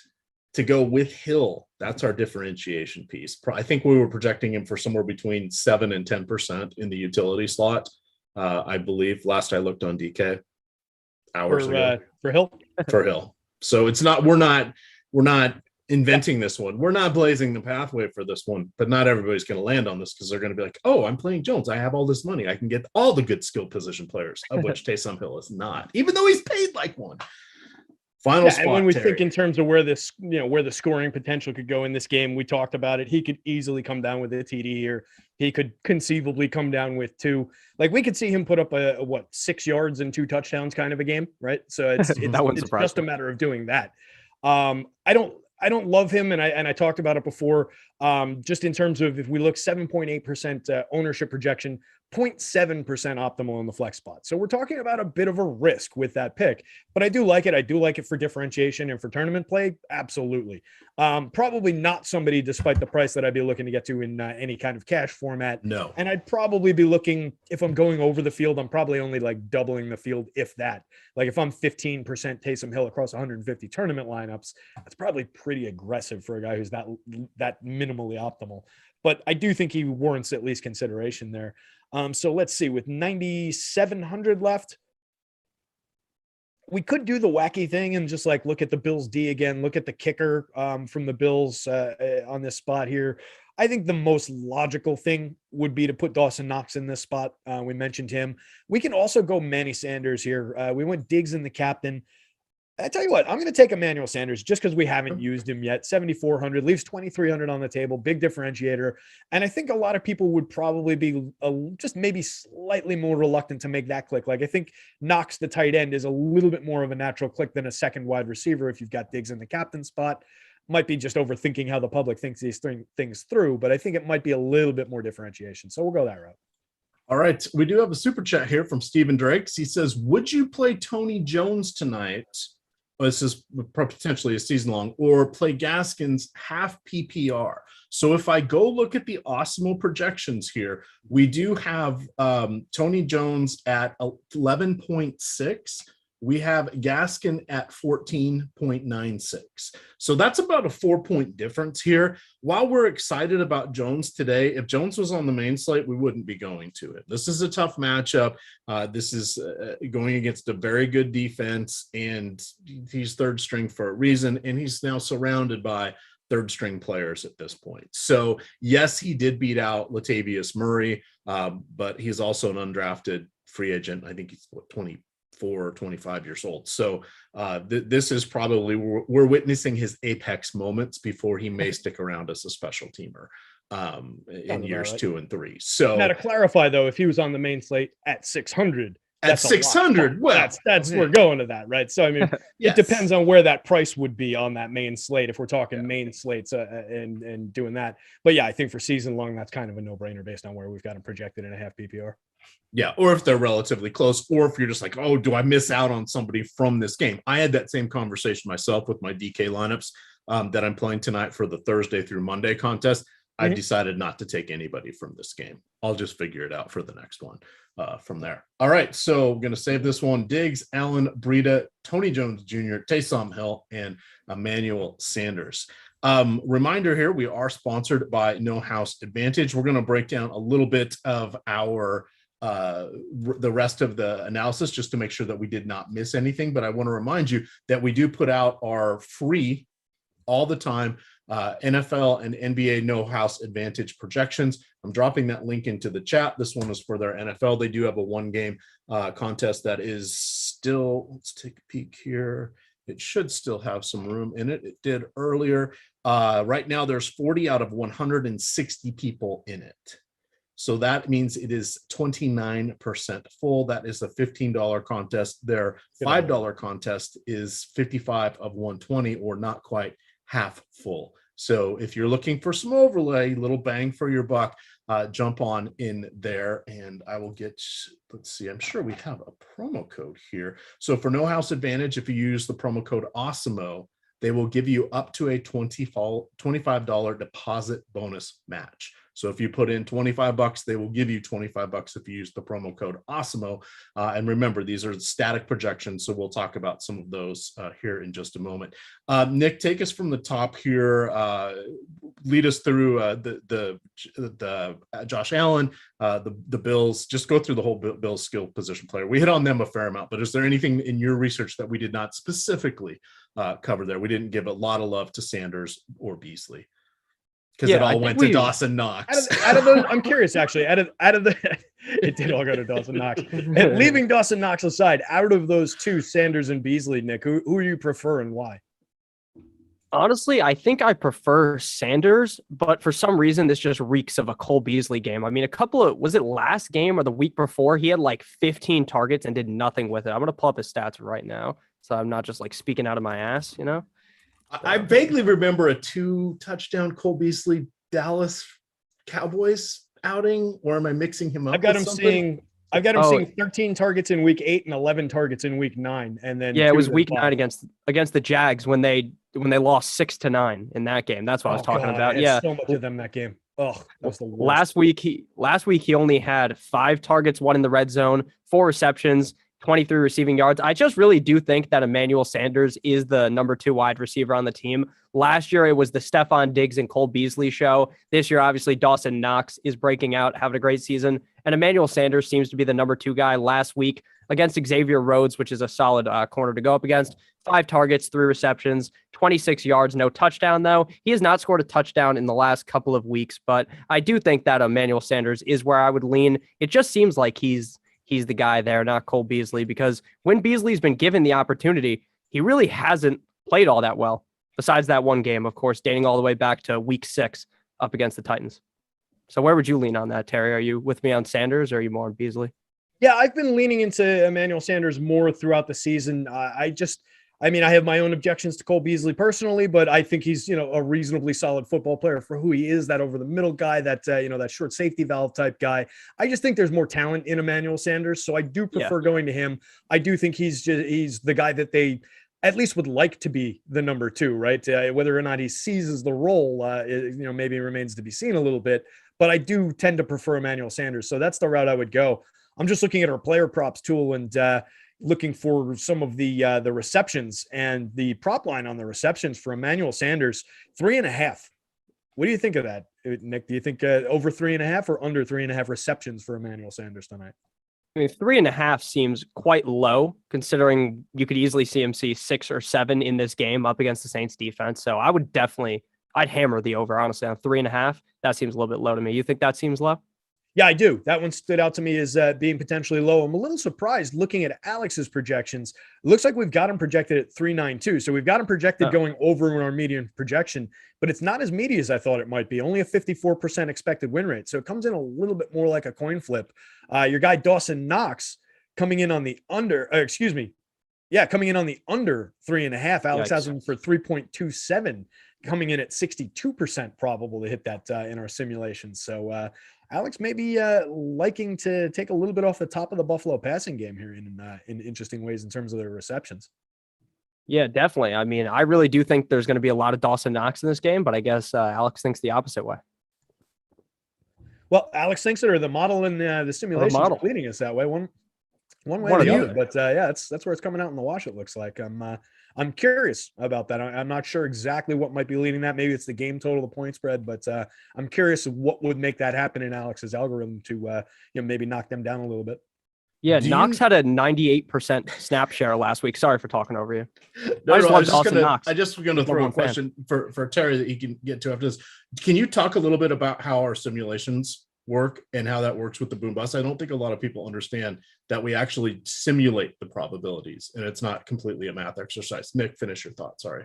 to go with Hill, that's our differentiation piece. I think we were projecting him for somewhere between 7 and 10% in the utility slot. I believe last I looked on DK hours ago for Hill. For Hill. So it's not we're not inventing this one. We're not blazing the pathway for this one, but not everybody's going to land on this because they're going to be like, oh, I'm playing Jones. I have all this money. I can get all the good skill position players, of which Taysom Hill is not, even though he's paid like one. Final spot, and when we Terry. think in terms of where this, where the scoring potential could go in this game, we talked about it. He could easily come down with a TD here. He could conceivably come down with 2. Like we could see him put up a 6 yards and 2 touchdowns kind of a game, right? So it's just a matter of doing that. I don't love him, and I talked about it before. Just in terms of if we look 7.8% ownership projection, 0.7% optimal in the flex spot. So we're talking about a bit of a risk with that pick, but I do like it. I do like it for differentiation and for tournament play. Absolutely. Probably not somebody, despite the price, that I'd be looking to get to in any kind of cash format. No. And I'd probably be looking, if I'm going over the field, I'm probably only like doubling the field, if that. Like if I'm 15% Taysom Hill across 150 tournament lineups, that's probably pretty aggressive for a guy who's that minimally optimal. But I do think he warrants at least consideration there. So let's see, with 9,700 left, we could do the wacky thing and just like look at the Bills D again, look at the kicker from the Bills on this spot here. I think the most logical thing would be to put Dawson Knox in this spot. We mentioned him. We can also go Manny Sanders here. We went Diggs in the captain. I tell you what, I'm going to take Emmanuel Sanders just because we haven't used him yet. 7,400 leaves 2,300 on the table. Big differentiator. And I think a lot of people would probably be just maybe slightly more reluctant to make that click. Like I think Knox, the tight end, is a little bit more of a natural click than a second wide receiver if you've got Diggs in the captain spot. Might be just overthinking how the public thinks these things through, but I think it might be a little bit more differentiation. So we'll go that route. All right. We do have a super chat here from Stephen Drakes. He says, would you play Tony Jones tonight? Well, this is potentially a season long, or play Gaskins half PPR. So if I go look at the Awesemo projections here, we do have Tony Jones at 11.6. We have Gaskin at 14.96. So that's about a 4-point difference here. While we're excited about Jones today, if Jones was on the main slate, we wouldn't be going to it. This is a tough matchup. This is going against a very good defense, and he's third string for a reason, and he's now surrounded by third string players at this point. So yes, he did beat out Latavius Murray, but he's also an undrafted free agent. I think he's 24 or 25 years old. So this is probably, we're witnessing his apex moments before he may stick around as a special teamer in years 2 and 3. So now to clarify though, if he was on the main slate at 600, at 600, well, that's we're going to that, right? So I mean, yes. It depends on where that price would be on that main slate if we're talking main slates and doing that. But yeah, I think for season long, that's kind of a no-brainer based on where we've got them projected in a half PPR. Yeah, or if they're relatively close, or if you're just like, oh, do I miss out on somebody from this game? I had that same conversation myself with my DK lineups that I'm playing tonight for the Thursday through Monday contest. I decided not to take anybody from this game. I'll just figure it out for the next one from there. All right, so I'm going to save this one. Diggs, Allen, Breida, Tony Jones Jr., Taysom Hill, and Emmanuel Sanders. Reminder here, we are sponsored by No House Advantage. We're going to break down a little bit of our the rest of the analysis just to make sure that we did not miss anything. But I want to remind you that we do put out our free all the time NFL and NBA No House Advantage projections. I'm dropping that link into the chat. This one is for their NFL. They do have a 1-game contest that is still, let's take a peek here. It should still have some room in it. It did earlier. Right now there's 40 out of 160 people in it. So that means it is 29% full. That is a $15 contest. Their $5 contest is 55 of 120, or not quite half full. So if you're looking for some overlay, little bang for your buck, jump on in there, and I will get, let's see, I'm sure we have a promo code here. So for No House Advantage, if you use the promo code Awesemo, they will give you up to a $25 deposit bonus match. So if you put in $25, they will give you $25 if you use the promo code Awesemo. And remember, these are static projections, so we'll talk about some of those here in just a moment. Nick, take us from the top here. Lead us through the Josh Allen, the Bills. Just go through the whole Bills skill position player. We hit on them a fair amount, but is there anything in your research that we did not specifically cover there? We didn't give a lot of love to Sanders or Beasley, because it all went to Dawson Knox. Out of those, I'm curious actually. Out of the, it did all go to Dawson Knox. And leaving Dawson Knox aside, out of those two, Sanders and Beasley, Nick, who do you prefer and why? Honestly, I think I prefer Sanders, but for some reason, this just reeks of a Cole Beasley game. I mean, was it last game or the week before? He had like 15 targets and did nothing with it. I'm going to pull up his stats right now, so I'm not just like speaking out of my ass, you know? I vaguely remember a 2-touchdown Cole Beasley Dallas Cowboys outing, or am I mixing him up? I've got him seeing 13 targets in week 8 and 11 targets in week 9, and then it was week 9 against the Jags when they lost 6-9 in that game. That's what I was talking about. Yeah, so much of them that game. Oh, that was the worst. Last week he only had 5 targets, 1 in the red zone, 4 receptions, 23 receiving yards. I just really do think that Emmanuel Sanders is the number 2 wide receiver on the team. Last year, it was the Stephon Diggs and Cole Beasley show. This year, obviously, Dawson Knox is breaking out, having a great season. And Emmanuel Sanders seems to be the number 2 guy. Last week against Xavier Rhodes, which is a solid corner to go up against. 5 targets, 3 receptions, 26 yards, no touchdown, though. He has not scored a touchdown in the last couple of weeks, but I do think that Emmanuel Sanders is where I would lean. It just seems like he's the guy there, not Cole Beasley, because when Beasley's been given the opportunity, he really hasn't played all that well, besides that one game, of course, dating all the way back to week 6 up against the Titans. So where would you lean on that, Terry? Are you with me on Sanders, or are you more on Beasley? Yeah, I've been leaning into Emmanuel Sanders more throughout the season. I have my own objections to Cole Beasley personally, but I think he's, a reasonably solid football player for who he is, that over the middle guy, that, that short safety valve type guy. I just think there's more talent in Emmanuel Sanders. So I do prefer going to him. I do think he's the guy that they at least would like to be the number 2, right? Whether or not he seizes the role, maybe remains to be seen a little bit, but I do tend to prefer Emmanuel Sanders. So that's the route I would go. I'm just looking at our player props tool and, looking for some of the receptions, and the prop line on the receptions for Emmanuel Sanders, 3.5. What do you think of that, Nick? Do you think over 3.5 or under 3.5 receptions for Emmanuel Sanders tonight? I mean, 3.5 seems quite low, considering you could easily see him see 6 or 7 in this game up against the Saints defense. So I would definitely I'd hammer the over, honestly, on 3.5. That seems a little bit low to me. You think that seems low? Yeah, I do. That one stood out to me as being potentially low. I'm a little surprised looking at Alex's projections. It looks like we've got him projected at 392. So we've got him projected going over in our median projection, but it's not as meaty as I thought it might be. Only a 54% expected win rate. So it comes in a little bit more like a coin flip. Your guy Dawson Knox coming in on the under, coming in on the under 3.5. Alex has him for 3.27, coming in at 62% probable to hit that in our simulations. So Alex may be liking to take a little bit off the top of the Buffalo passing game here in interesting ways in terms of their receptions. Yeah, definitely. I mean, I really do think there's going to be a lot of Dawson Knox in this game, but I guess Alex thinks the opposite way. Well, Alex thinks it, or the model in the simulation is leading us that way. One way or the other. But that's where it's coming out in the wash, it looks like. I'm curious about that. I'm not sure exactly what might be leading that. Maybe it's the game total, the point spread, but I'm curious what would make that happen in Alex's algorithm to maybe knock them down a little bit. Yeah, Knox had a 98% snap share last week. Sorry for talking over you. I just was going to throw a question for Terry that he can get to after this. Can you talk a little bit about how our simulations work and how that works with the boom bust? I don't think a lot of people understand that we actually simulate the probabilities and it's not completely a math exercise. Nick, finish your thought. Sorry.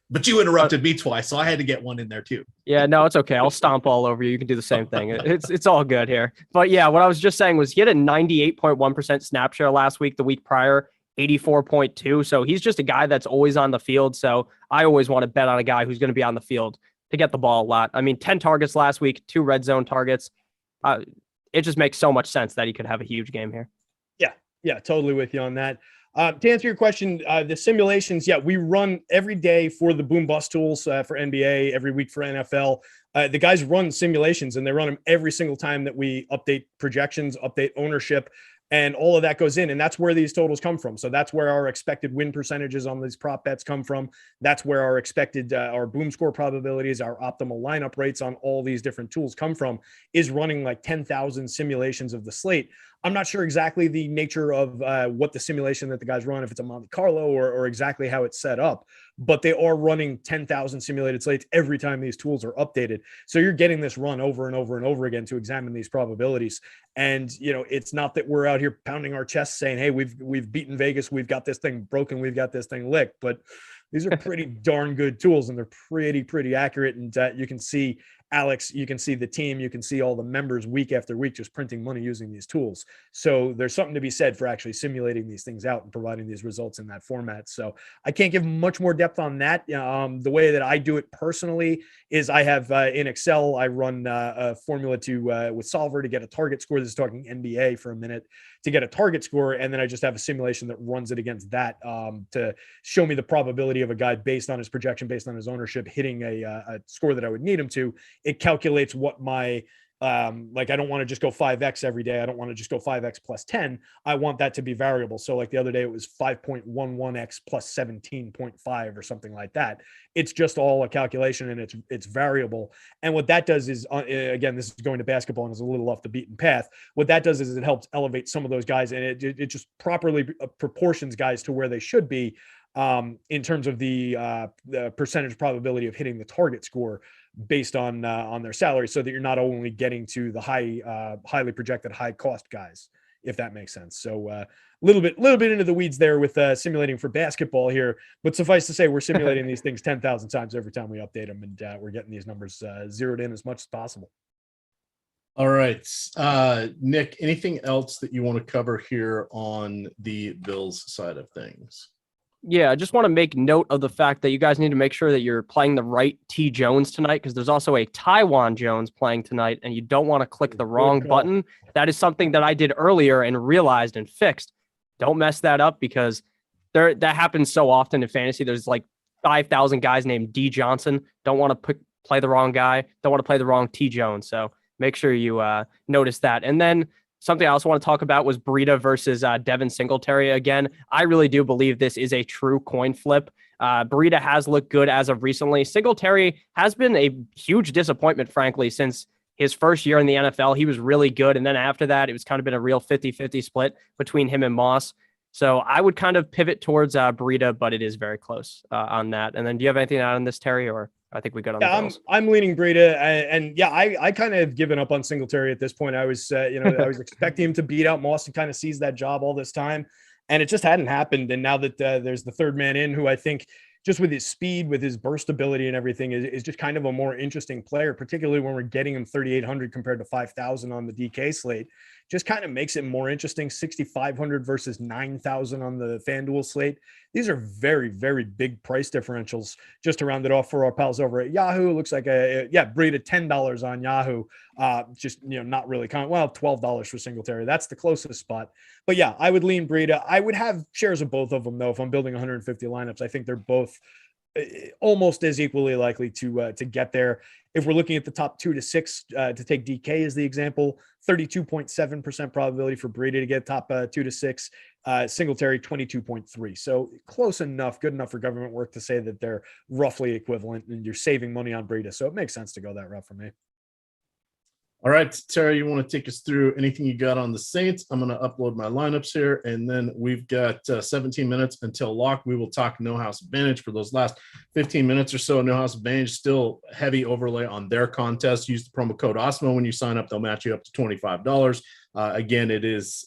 But you interrupted me twice, so I had to get one in there too. Yeah, no, it's okay. I'll stomp all over you. You can do the same thing. It's all good here. But yeah, what I was just saying was he had a 98.1% snap share last week. The week prior, 84.2. So he's just a guy that's always on the field. So I always want to bet on a guy who's going to be on the field to get the ball a lot. I mean, 10 targets last week, 2 red zone targets. It just makes so much sense that he could have a huge game here. Yeah, totally with you on that. To answer your question, the simulations, we run every day for the boom bust tools for NBA, every week for NFL. The guys run simulations and they run them every single time that we update projections, update ownership, and all of that goes in. And that's where these totals come from. So that's where our expected win percentages on these prop bets come from. That's where our expected, our boom score probabilities, our optimal lineup rates on all these different tools come from, is running like 10,000 simulations of the slate. I'm not sure exactly the nature of what the simulation that the guys run, if it's a Monte Carlo or exactly how it's set up, but they are running 10,000 simulated slates every time these tools are updated. So you're getting this run over and over and over again to examine these probabilities. And, it's not that we're out here pounding our chests saying, hey, we've beaten Vegas. We've got this thing broken. We've got this thing licked. But these are pretty darn good tools and they're pretty accurate. And you can see Alex, you can see the team, you can see all the members week after week just printing money using these tools. So there's something to be said for actually simulating these things out and providing these results in that format. So I can't give much more depth on that. The way that I do it personally is I have in Excel, I run a formula with Solver to get a target score. This is talking NBA for a minute, to get a target score. And then I just have a simulation that runs it against that to show me the probability of a guy based on his projection, based on his ownership, hitting a score that I would need him to. It calculates what my, I don't want to just go 5X every day. I don't want to just go 5X plus 10. I want that to be variable. So like the other day, it was 5.11X plus 17.5 or something like that. It's just all a calculation and it's variable. And what that does is, again, this is going to basketball and is a little off the beaten path. What that does is it helps elevate some of those guys and it just properly proportions guys to where they should be in terms of the percentage probability of hitting the target score based on their salary, so that you're not only getting to the highly projected high cost guys, if that makes sense. So a little bit into the weeds there with simulating for basketball here, but suffice to say, we're simulating these things 10,000 times every time we update them, and we're getting these numbers zeroed in as much as possible. All right, Nick, anything else that you want to cover here on the Bills side of things? Yeah, I just want to make note of the fact that you guys need to make sure that you're playing the right T. Jones tonight, because there's also a Taiwan Jones playing tonight, and you don't want to click the wrong button. That is something that I did earlier and realized and fixed. Don't mess that up, because that happens so often in fantasy. There's like 5,000 guys named D. Johnson. Don't want to play the wrong guy. Don't want to play the wrong T. Jones. So make sure you notice that. And then something I also want to talk about was Breida versus Devin Singletary. Again, I really do believe this is a true coin flip. Breida has looked good as of recently. Singletary has been a huge disappointment, frankly, since his first year in the NFL. He was really good. And then after that, it was kind of been a real 50-50 split between him and Moss. So I would kind of pivot towards Breida, but it is very close on that. And then do you have anything to add on this, Terry? Or I think we got on the Yeah, Bills. I'm leaning Breida, and yeah, I kind of have given up on Singletary at this point. I was, I was expecting him to beat out Moss and kind of seize that job all this time, and it just hadn't happened. And now that there's the third man in, who I think just with his speed, with his burst ability and everything, is just kind of a more interesting player, particularly when we're getting him 3,800 compared to 5,000 on the DK slate. Just kind of makes it more interesting. 6,500 versus 9,000 on the FanDuel slate. These are very, very big price differentials. Just to round it off for our pals over at Yahoo, looks like Breida $10 on Yahoo. Just not really $12 for Singletary. That's the closest spot. But yeah, I would lean Breida. I would have shares of both of them though. If I'm building 150 lineups, I think they're both almost as equally likely to get there. If we're looking at the top 2 to 6, to take DK as the example, 32.7% probability for Breida to get top 2 to 6, Singletary 22.3. So close enough, good enough for government work to say that they're roughly equivalent, and you're saving money on Breida. So it makes sense to go that route for me. All right, Terry, you want to take us through anything you got on the Saints? I'm going to upload my lineups here, and then we've got 17 minutes until lock. We will talk No House Advantage for those last 15 minutes or so. No House Advantage, still heavy overlay on their contest. Use the promo code Awesemo when you sign up. They'll match you up to $25. Again, it is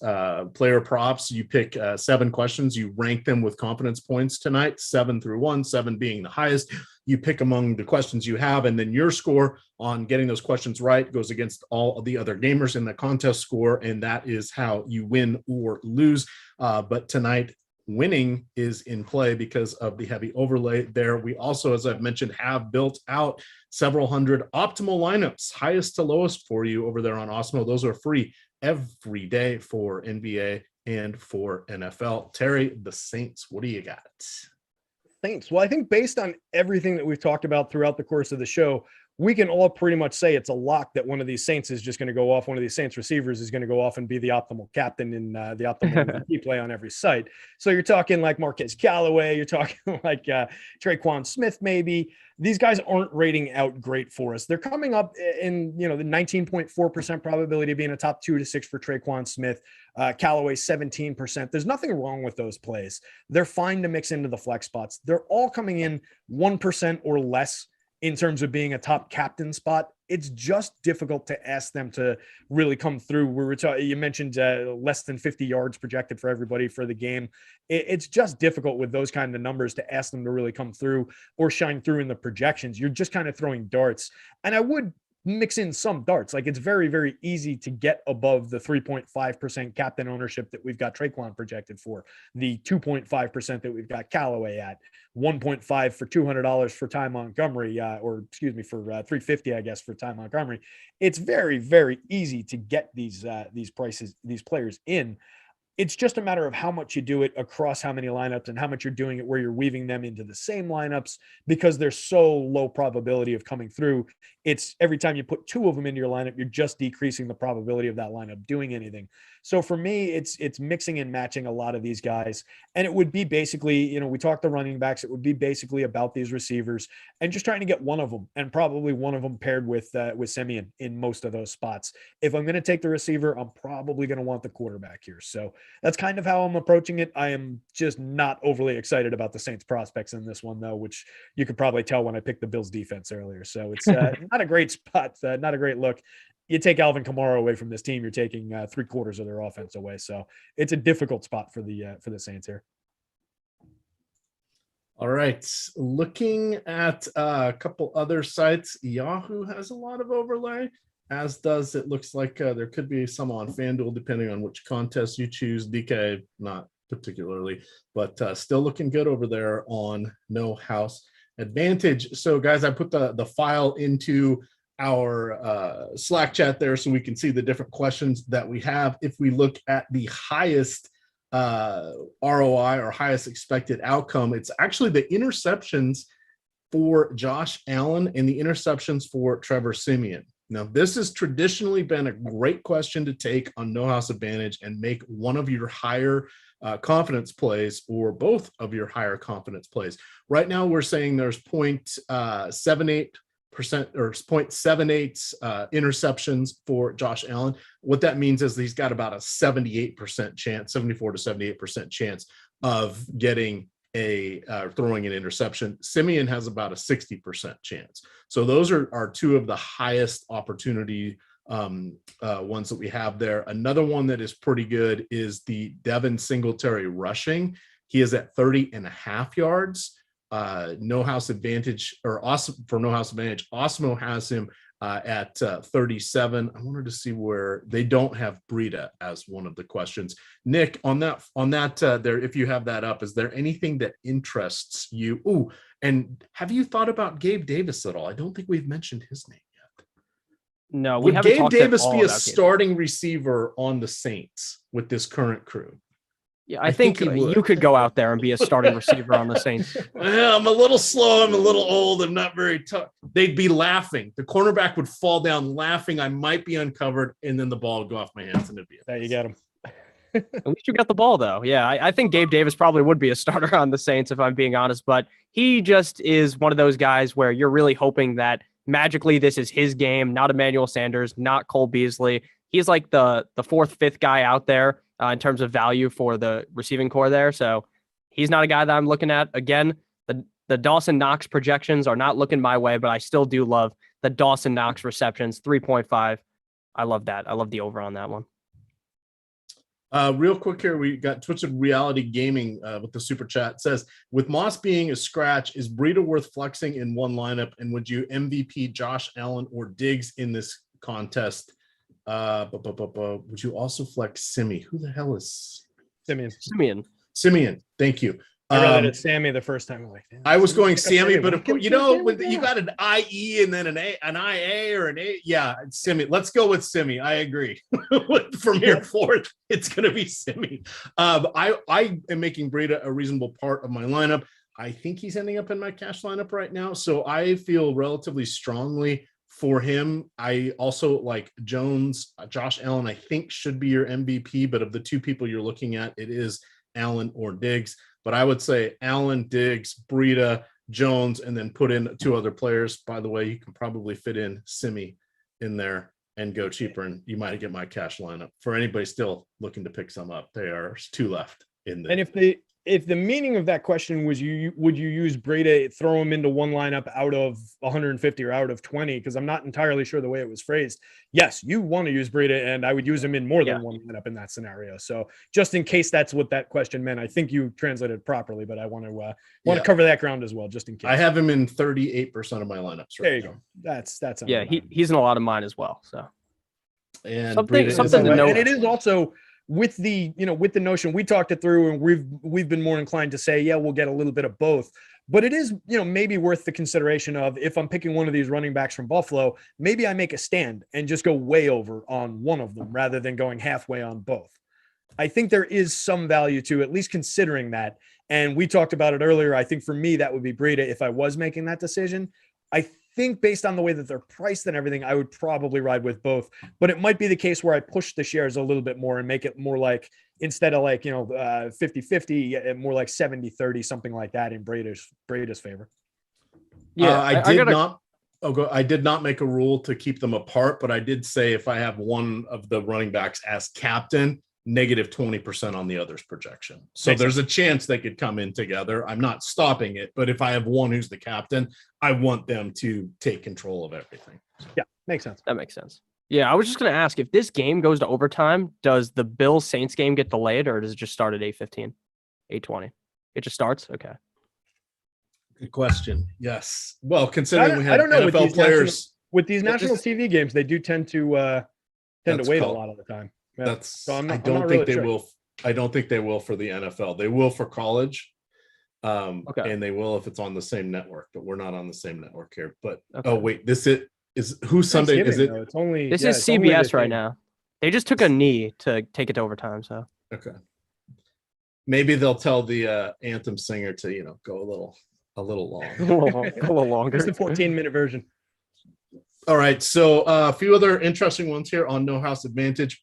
player props. You pick 7 questions. You rank them with confidence points tonight, 7 through 1, 7 being the highest. You pick among the questions you have, and then your score on getting those questions right goes against all of the other gamers in the contest score, and that is how you win or lose. But tonight, winning is in play because of the heavy overlay there. We also, as I've mentioned, have built out several hundred optimal lineups, highest to lowest for you over there on Awesemo. Those are free every day for NBA and for NFL. Terry, the Saints, what do you got? Saints. Well, I think based on everything that we've talked about throughout the course of the show, we can all pretty much say it's a lock that one of these Saints is just going to go off. One of these Saints receivers is going to go off and be the optimal captain in the optimal MVP play on every site. So you're talking like Marquez Callaway, you're talking like Traquan Smith, maybe. These guys aren't rating out great for us. They're coming up in, the 19.4% probability of being a top 2 to 6 for Traquan Smith. Callaway 17%. There's nothing wrong with those plays. They're fine to mix into the flex spots. They're all coming in 1% or less in terms of being a top captain spot. It's just difficult to ask them to really come through. You mentioned less than 50 yards projected for everybody for the game. It's just difficult with those kind of numbers to ask them to really come through or shine through in the projections. You're just kind of throwing darts. And I would mix in some darts. Like, it's very, very easy to get above the 3.5% captain ownership that we've got Traquan projected for, the 2.5% that we've got Callaway at, 1.5 for $200 for Ty Montgomery, for $350, I guess, for Ty Montgomery. It's very, very easy to get these prices, these players in. It's just a matter of how much you do it across how many lineups and how much you're doing it where you're weaving them into the same lineups, because they're so low probability of coming through. It's every time you put 2 of them into your lineup, you're just decreasing the probability of that lineup doing anything. So for me, it's mixing and matching a lot of these guys. And it would be basically, we talked the running backs. It would be basically about these receivers and just trying to get one of them, and probably one of them paired with Semien in most of those spots. If I'm going to take the receiver, I'm probably going to want the quarterback here. So that's kind of how I'm approaching it. I am just not overly excited about the Saints prospects in this one, though, which you could probably tell when I picked the Bills defense earlier. So it's not a great spot, not a great look. You take Alvin Kamara away from this team, you're taking 3/4 of their offense away. So it's a difficult spot for the Saints here. All right. Looking at a couple other sites, Yahoo has a lot of overlay, as does, it looks like there could be some on FanDuel, depending on which contest you choose. DK, not particularly, but still looking good over there on No House Advantage. So, guys, I put the file into our Slack chat there so we can see the different questions that we have. If we look at the highest ROI or highest expected outcome, it's actually the interceptions for Josh Allen and the interceptions for Trevor Siemian. Now, this has traditionally been a great question to take on No House Advantage and make one of your higher confidence plays, or both of your higher confidence plays. Right now, we're saying there's 0.78% or 0.78 interceptions for Josh Allen. What that means is he's got about a 78% chance, 74 to 78% chance of getting throwing an interception. Simeon has about a 60% chance. So those are two of the highest opportunity ones that we have there. Another one that is pretty good is the Devin Singletary rushing. He is at 30.5 yards. No House Advantage, or for No House Advantage, Awesemo has him at 37. I wanted to see where they don't have Breida as one of the questions. Nick, on that there, if you have that up, is there anything that interests you? Ooh, and have you thought about Gabe Davis at all? I don't think we've mentioned his name yet. No, we Would haven't Gabe talked Davis at all be a about Gabe. starting receiver on the Saints with this current crew? Yeah, I think you could go out there and be a starting receiver on the Saints. Well, I'm a little slow. I'm a little old. I'm not very tough. They'd be laughing. The cornerback would fall down laughing. I might be uncovered, and then the ball would go off my hands, and it'd be there. You get him. At least you got the ball, though. Yeah, I think Gabe Davis probably would be a starter on the Saints, if I'm being honest. But he just is one of those guys where you're really hoping that magically this is his game, not Emmanuel Sanders, not Cole Beasley. He's like the fourth, fifth guy out there in terms of value for the receiving core there. So he's not a guy that I'm looking at. Again, the Dawson Knox projections are not looking my way, but I still do love the Dawson Knox receptions, 3.5. I love that. I love the over on that one. Real quick here, we got Twisted Reality Gaming with the super chat. It says, with Moss being a scratch, is Breida worth flexing in one lineup? And would you MVP Josh Allen or Diggs in this contest? Would you also flex Simi? Who the hell is Simeon? Thank you. I read it at Sammy the first time. I'm like, I was going Sammy, but of course, you know, when you got an IE and then an IA or an A. Yeah, Simi. Let's go with Simi. I agree. From here forth, it's going to be Simi. I am making Breida a reasonable part of my lineup. I think he's ending up in my cash lineup right now. So I feel relatively strongly for him. I also like Jones. Josh Allen, I think, should be your MVP, but of the two people you're looking at, it is Allen or Diggs. But I would say Allen, Diggs, Breida, Jones, and then put in two other players. By the way, you can probably fit in Simi in there and go cheaper, and you might get my cash lineup. For anybody still looking to pick some up, there's two left in there. And if the meaning of that question was would you use Breida, throw him into one lineup out of 150 or out of 20, because I'm not entirely sure the way it was phrased. Yes, you want to use Breida, and I would use him in more than one lineup in that scenario. So just in case that's what that question meant, I think you translated properly, but I want to cover that ground as well, just in case. I have him in 38% of my lineups. Right there you go. That's he's in a lot of mine as well. So and something to note. And it is also with the notion, we talked it through, and we've been more inclined to say, yeah, we'll get a little bit of both. But it is, maybe worth the consideration of, if I'm picking one of these running backs from Buffalo, maybe I make a stand and just go way over on one of them rather than going halfway on both. I think there is some value to at least considering that. And we talked about it earlier. I think for me, that would be Breida if I was making that decision. I think based on the way that they're priced and everything, I would probably ride with both. But it might be the case where I push the shares a little bit more and make it more like, instead of like, 50-50, more like 70-30, something like that in Breida's favor. Yeah, I did not make a rule to keep them apart, but I did say if I have one of the running backs as captain, negative 20% on the other's projection. So there's a chance they could come in together. I'm not stopping it, but if I have one who's the captain, I want them to take control of everything. Yeah, makes sense. That makes sense. Yeah, I was just going to ask, if this game goes to overtime, does the Bills Saints game get delayed, or does it just start at 8:15, 8:20? It just starts? Okay. Good question. Yes. Well, considering we have I don't know, NFL players with these national TV games, they do tend to wait a lot of the time. Yeah. I don't think they will for the NFL. They will for college. And they will if it's on the same network, but we're not on the same network here. But oh wait, this is who's Sunday? Is it? It's only this is CBS right now. They just took a knee to take it to overtime. So okay, maybe they'll tell the anthem singer to go a little long, a little longer. It's the 14-minute version. All right, so a few other interesting ones here on No House Advantage.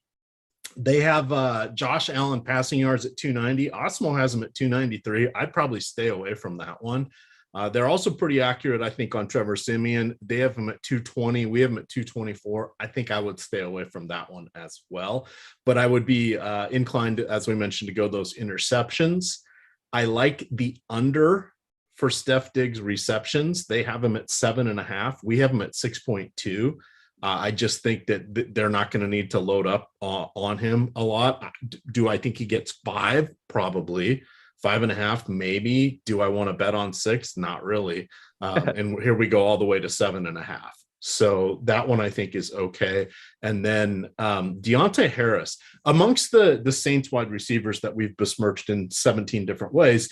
They have Josh Allen passing yards at 290. Awesemo has him at 293. I'd probably stay away from that one. They're also pretty accurate, I think, on Trevor Siemian. They have him at 220. We have him at 224. I think I would stay away from that one as well. But I would be inclined, as we mentioned, to go those interceptions. I like the under for Steph Diggs receptions. They have him at 7.5. We have him at 6.2. I just think that they're not going to need to load up on him a lot. Do I think he gets 5? Probably. 5.5, maybe. Do I want to bet on 6? Not really. And here we go all the way to 7.5. So that one I think is okay. And then Deontay Harris, amongst the Saints wide receivers that we've besmirched in 17 different ways,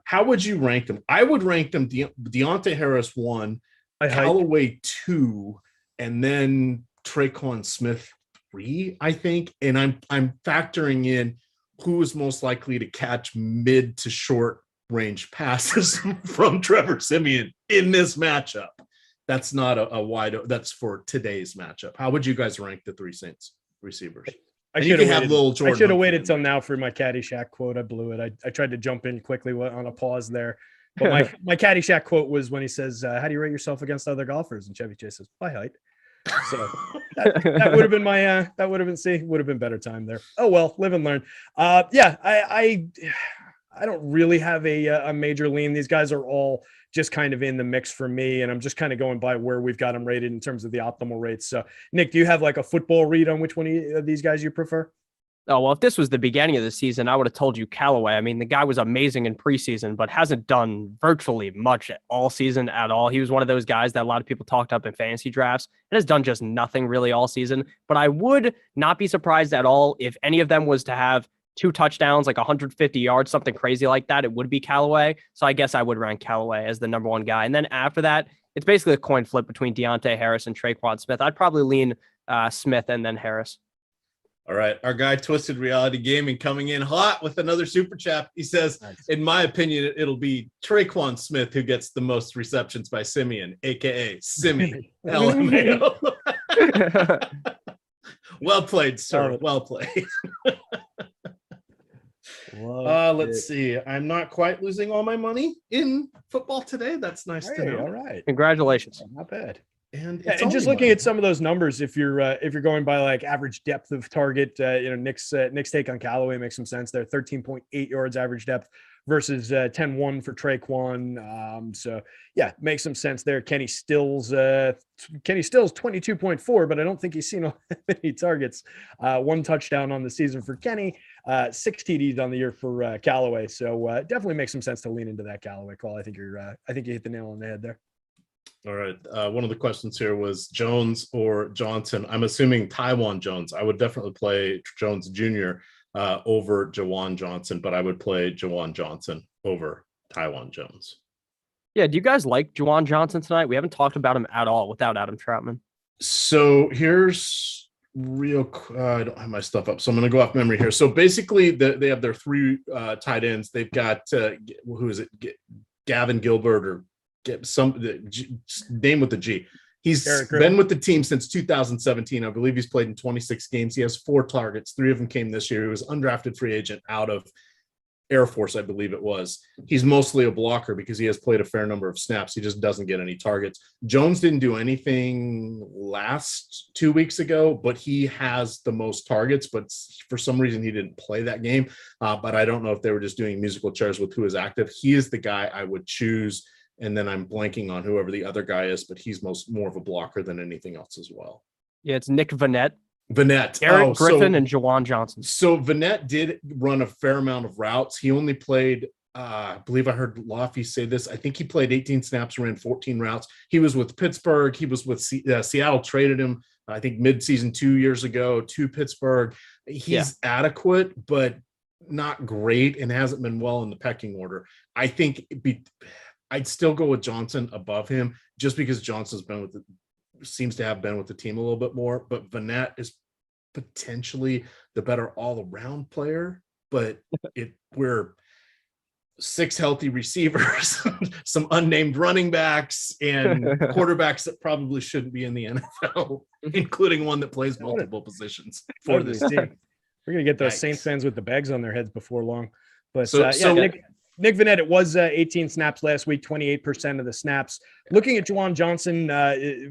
how would you rank them? I would rank them Deontay Harris 1, Callaway 2, and then Traquan Smith 3, I think. And I'm factoring in who is most likely to catch mid to short range passes from Trevor Siemian in this matchup. That's not that's for today's matchup. How would you guys rank the 3 Saints receivers? I should have waited till now for my Caddyshack quote. I blew it. I tried to jump in quickly on a pause there. But my Caddyshack quote was when he says, how do you rate yourself against other golfers? And Chevy Chase says, by height. So that would have been would have been better time there. Oh, well, live and learn. I don't really have a major lean. These guys are all just kind of in the mix for me, and I'm just kind of going by where we've got them rated in terms of the optimal rates. So, Nick, do you have like a football read on which one of these guys you prefer? Oh, well, if this was the beginning of the season, I would have told you Callaway. I mean, the guy was amazing in preseason, but hasn't done virtually much all season at all. He was one of those guys that a lot of people talked up in fantasy drafts and has done just nothing really all season. But I would not be surprised at all if any of them was to have 2 touchdowns, like 150 yards, something crazy like that. It would be Callaway. So I guess I would rank Callaway as the number 1 guy. And then after that, it's basically a coin flip between Deontay Harris and Traquan Smith. I'd probably lean Smith and then Harris. All right. Our guy Twisted Reality Gaming coming in hot with another super chat. He says, in my opinion, it'll be Traquan Smith who gets the most receptions by Siemian, a.k.a. Simi. LMAO. Well played, sir. Well played. Let's see. I'm not quite losing all my money in football today. That's nice to know. All right. Congratulations. Not bad. And just looking at some of those numbers, if you're going by like average depth of target, Nick's take on Callaway makes some sense there. 13.8 yards average depth versus 10-1 for Traquan. So yeah, makes some sense there. Kenny Stills 22.4, but I don't think he's seen many targets. 1 touchdown on the season for Kenny, 6 TDs on the year for Callaway. So definitely makes some sense to lean into that Callaway call. I think you hit the nail on the head there. All right. One of the questions here was Jones or Johnson. I'm assuming Taiwan Jones. I would definitely play Jones Jr. Over Jawan Johnson, but I would play Jawan Johnson over Taiwan Jones. Yeah. Do you guys like Jawan Johnson tonight? We haven't talked about him at all without Adam Troutman. So here's I don't have my stuff up, so I'm going to go off memory here. So basically they have their 3 tight ends. They've got, who is it? Gavin Gilbert or get some name with the G. He's been with the team since 2017. I believe he's played in 26 games. He has 4 targets. 3 of them came this year. He was undrafted free agent out of Air Force, I believe it was. He's mostly a blocker because he has played a fair number of snaps. He just doesn't get any targets. Jones didn't do anything last 2 weeks ago, but he has the most targets. But for some reason, he didn't play that game. But I don't know if they were just doing musical chairs with who is active. He is the guy I would choose. And then I'm blanking on whoever the other guy is, but he's more of a blocker than anything else as well. Yeah, it's Nick Vanette. Eric Griffin and Jawan Johnson. So Vanette did run a fair amount of routes. He only played, I believe I heard Laffy say this. I think he played 18 snaps, ran 14 routes. He was with Pittsburgh. He was with Seattle, traded him, I think, mid-season 2 years ago to Pittsburgh. He's adequate, but not great and hasn't been well in the pecking order. I think I'd still go with Johnson above him just because Johnson's seems to have been with the team a little bit more, but Vanette is potentially the better all-around player, but we're 6 healthy receivers, some unnamed running backs, and quarterbacks that probably shouldn't be in the NFL, including one that plays multiple positions for this team. We're going to get those Saints fans with the bags on their heads before long. But Nick, Nick Vannett, it was 18 snaps last week, 28% of the snaps. Looking at Juwan Johnson,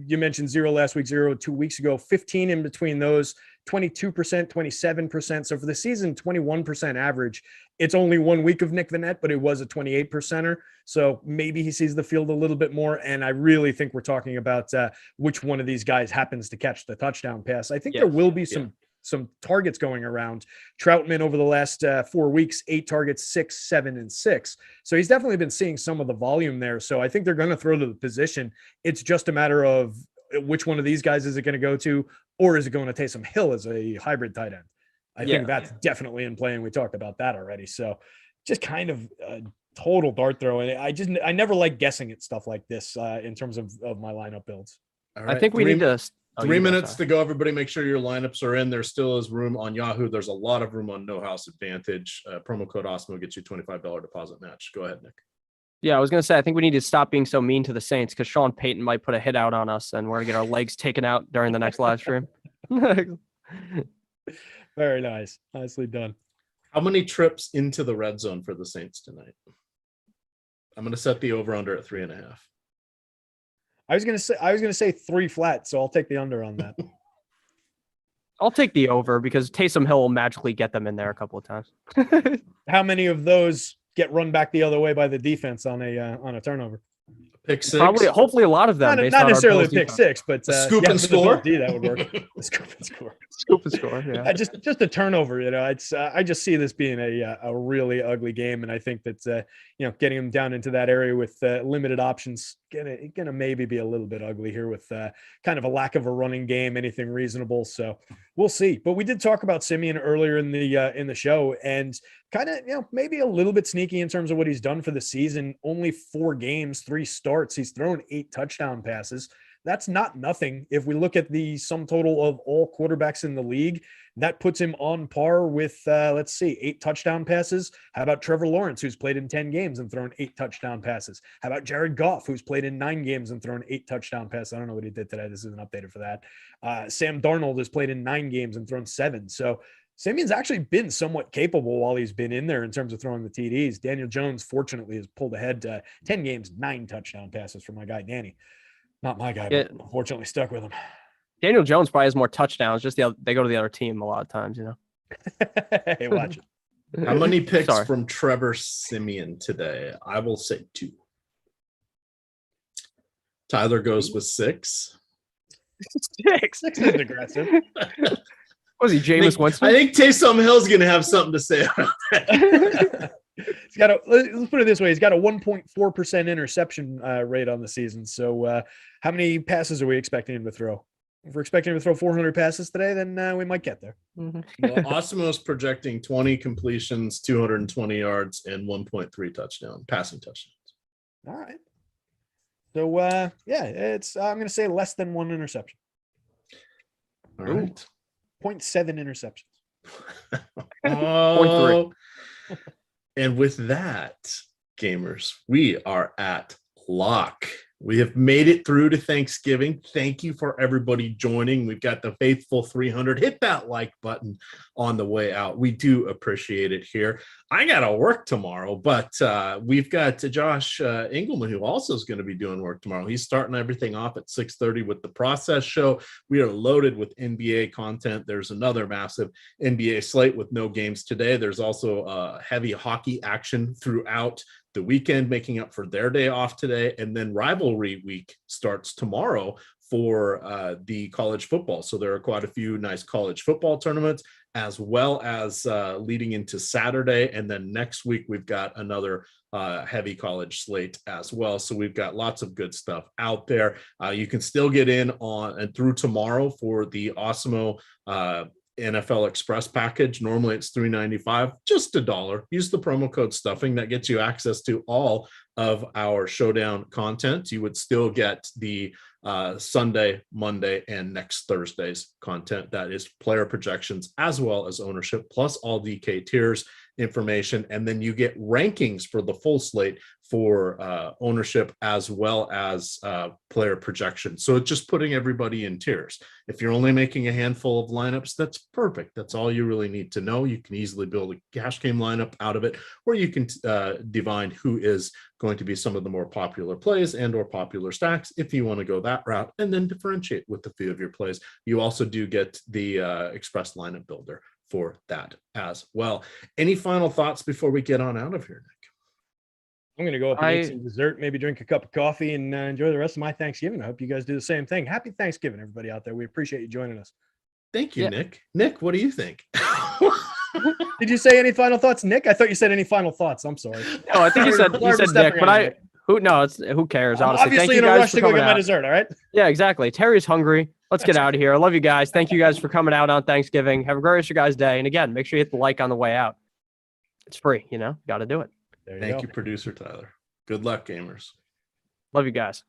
you mentioned 0 last week, 0 2 weeks ago, 15 in between those, 22%, 27%. So for the season, 21% average. It's only 1 week of Nick Vannett, but it was a 28%er. So maybe he sees the field a little bit more. And I really think we're talking about which one of these guys happens to catch the touchdown pass. I think there will be some targets going around. Troutman over the last 4 weeks, 8 targets, 6, 7, and 6. So he's definitely been seeing some of the volume there. So I think they're going to throw to the position. It's just a matter of which one of these guys is it going to go to, or is it going to Taysom Hill as a hybrid tight end? I think that's definitely in play, and we talked about that already. So just kind of a total dart throw. And I never like guessing at stuff like this in terms of my lineup builds. All right. I think we need to 3 minutes to go. Everybody make sure your lineups are in. There still is room on Yahoo. There's a lot of room on No House Advantage. Promo code Awesemo gets you $25 deposit match. Go ahead, Nick. Yeah, I was going to say, I think we need to stop being so mean to the Saints because Sean Payton might put a hit out on us and we're going to get our legs taken out during the next live stream. Very nice. Nicely done. How many trips into the red zone for the Saints tonight? I'm going to set the over-under at 3.5. I was gonna say 3 flat, so I'll take the under on that. I'll take the over because Taysom Hill will magically get them in there a couple of times. How many of those get run back the other way by the defense on a turnover? Pick 6. Probably, hopefully, a lot of them. Not necessarily a pick 6, but scoop and score. That would work. Scoop and score. Scoop and score. Yeah. Just a turnover. It's I just see this being a really ugly game, and I think that getting them down into that area with limited options gonna maybe be a little bit ugly here with kind of a lack of a running game, anything reasonable. So we'll see. But we did talk about Simeon earlier in the show, and kind of maybe a little bit sneaky in terms of what he's done for the season. Only 4 games, 3 starts. He's thrown 8 touchdown passes. That's not nothing. If we look at the sum total of all quarterbacks in the league, that puts him on par with, 8 touchdown passes. How about Trevor Lawrence, who's played in 10 games and thrown 8 touchdown passes? How about Jared Goff, who's played in 9 games and thrown 8 touchdown passes? I don't know what he did today. This isn't updated for that. Sam Darnold has played in 9 games and thrown 7. So Simeon's actually been somewhat capable while he's been in there in terms of throwing the TDs. Daniel Jones, fortunately, has pulled ahead 10 games, 9 touchdown passes for my guy, Danny. Not my guy, but unfortunately stuck with him. Daniel Jones probably has more touchdowns. Just they go to the other team a lot of times, Hey, watch it. How many picks from Trevor Simeon today? I will say 2. Tyler goes with 6. 6 is aggressive. Was he Jameis Winston? I think Taysom Hill's going to have something to say about that. Let's put it this way. He's got a 1.4% interception rate on the season. So how many passes are we expecting him to throw? If we're expecting him to throw 400 passes today, then we might get there. Well, Awesemo's projecting 20 completions, 220 yards, and 1.3 passing touchdowns. All right. So, I'm going to say less than 1 interception. All right. 0.7 interceptions. 0.3. And with that, gamers, we are at lock. We have made it through to Thanksgiving. Thank you for everybody joining. We've got the faithful 300. Hit that like button on the way out. We do appreciate it here. I got to work tomorrow, but we've got Josh Engelman, who also is going to be doing work tomorrow. He's starting everything off at 6:30 with the Process Show. We are loaded with NBA content. There's another massive NBA slate with no games today. There's also heavy hockey action throughout the weekend, making up for their day off today. And then rivalry week starts tomorrow for the college football. So there are quite a few nice college football tournaments, as well as leading into Saturday. And then next week, we've got another heavy college slate as well. So we've got lots of good stuff out there. You can still get in on and through tomorrow for the Awesemo NFL Express package. Normally it's $3.95, just $1. Use the promo code stuffing. That gets you access to all of our Showdown content. You would still get the Sunday, Monday, and next Thursday's content. That is player projections as well as ownership, plus all DK tiers information, and then you get rankings for the full slate for ownership as well as player projection. So it's just putting everybody in tiers. If you're only making a handful of lineups, that's perfect. That's all you really need to know. You can easily build a cash game lineup out of it, or you can divine who is going to be some of the more popular plays and or popular stacks if you want to go that route, and then differentiate with a few of your plays. You also do get the express lineup builder for that as well. Any final thoughts before we get on out of here, Nick? I'm going to go up and eat some dessert, maybe drink a cup of coffee, and enjoy the rest of my Thanksgiving. I hope you guys do the same thing. Happy Thanksgiving, everybody out there. We appreciate you joining us. Thank you, Nick. Nick, what do you think? Did you say any final thoughts, Nick? I thought you said any final thoughts. I'm sorry. No, I think you said Nick, but who cares, honestly. Obviously, thank you in a guys rush for to go coming get my out. dessert, all right? Yeah, exactly. Terry's hungry. Let's get out of here. I love you guys. Thank you guys for coming out on Thanksgiving. Have a great rest of your guys' day. And again, make sure you hit the like on the way out. It's free, got to do it. Thank you, producer Tyler. Good luck, gamers. Love you guys.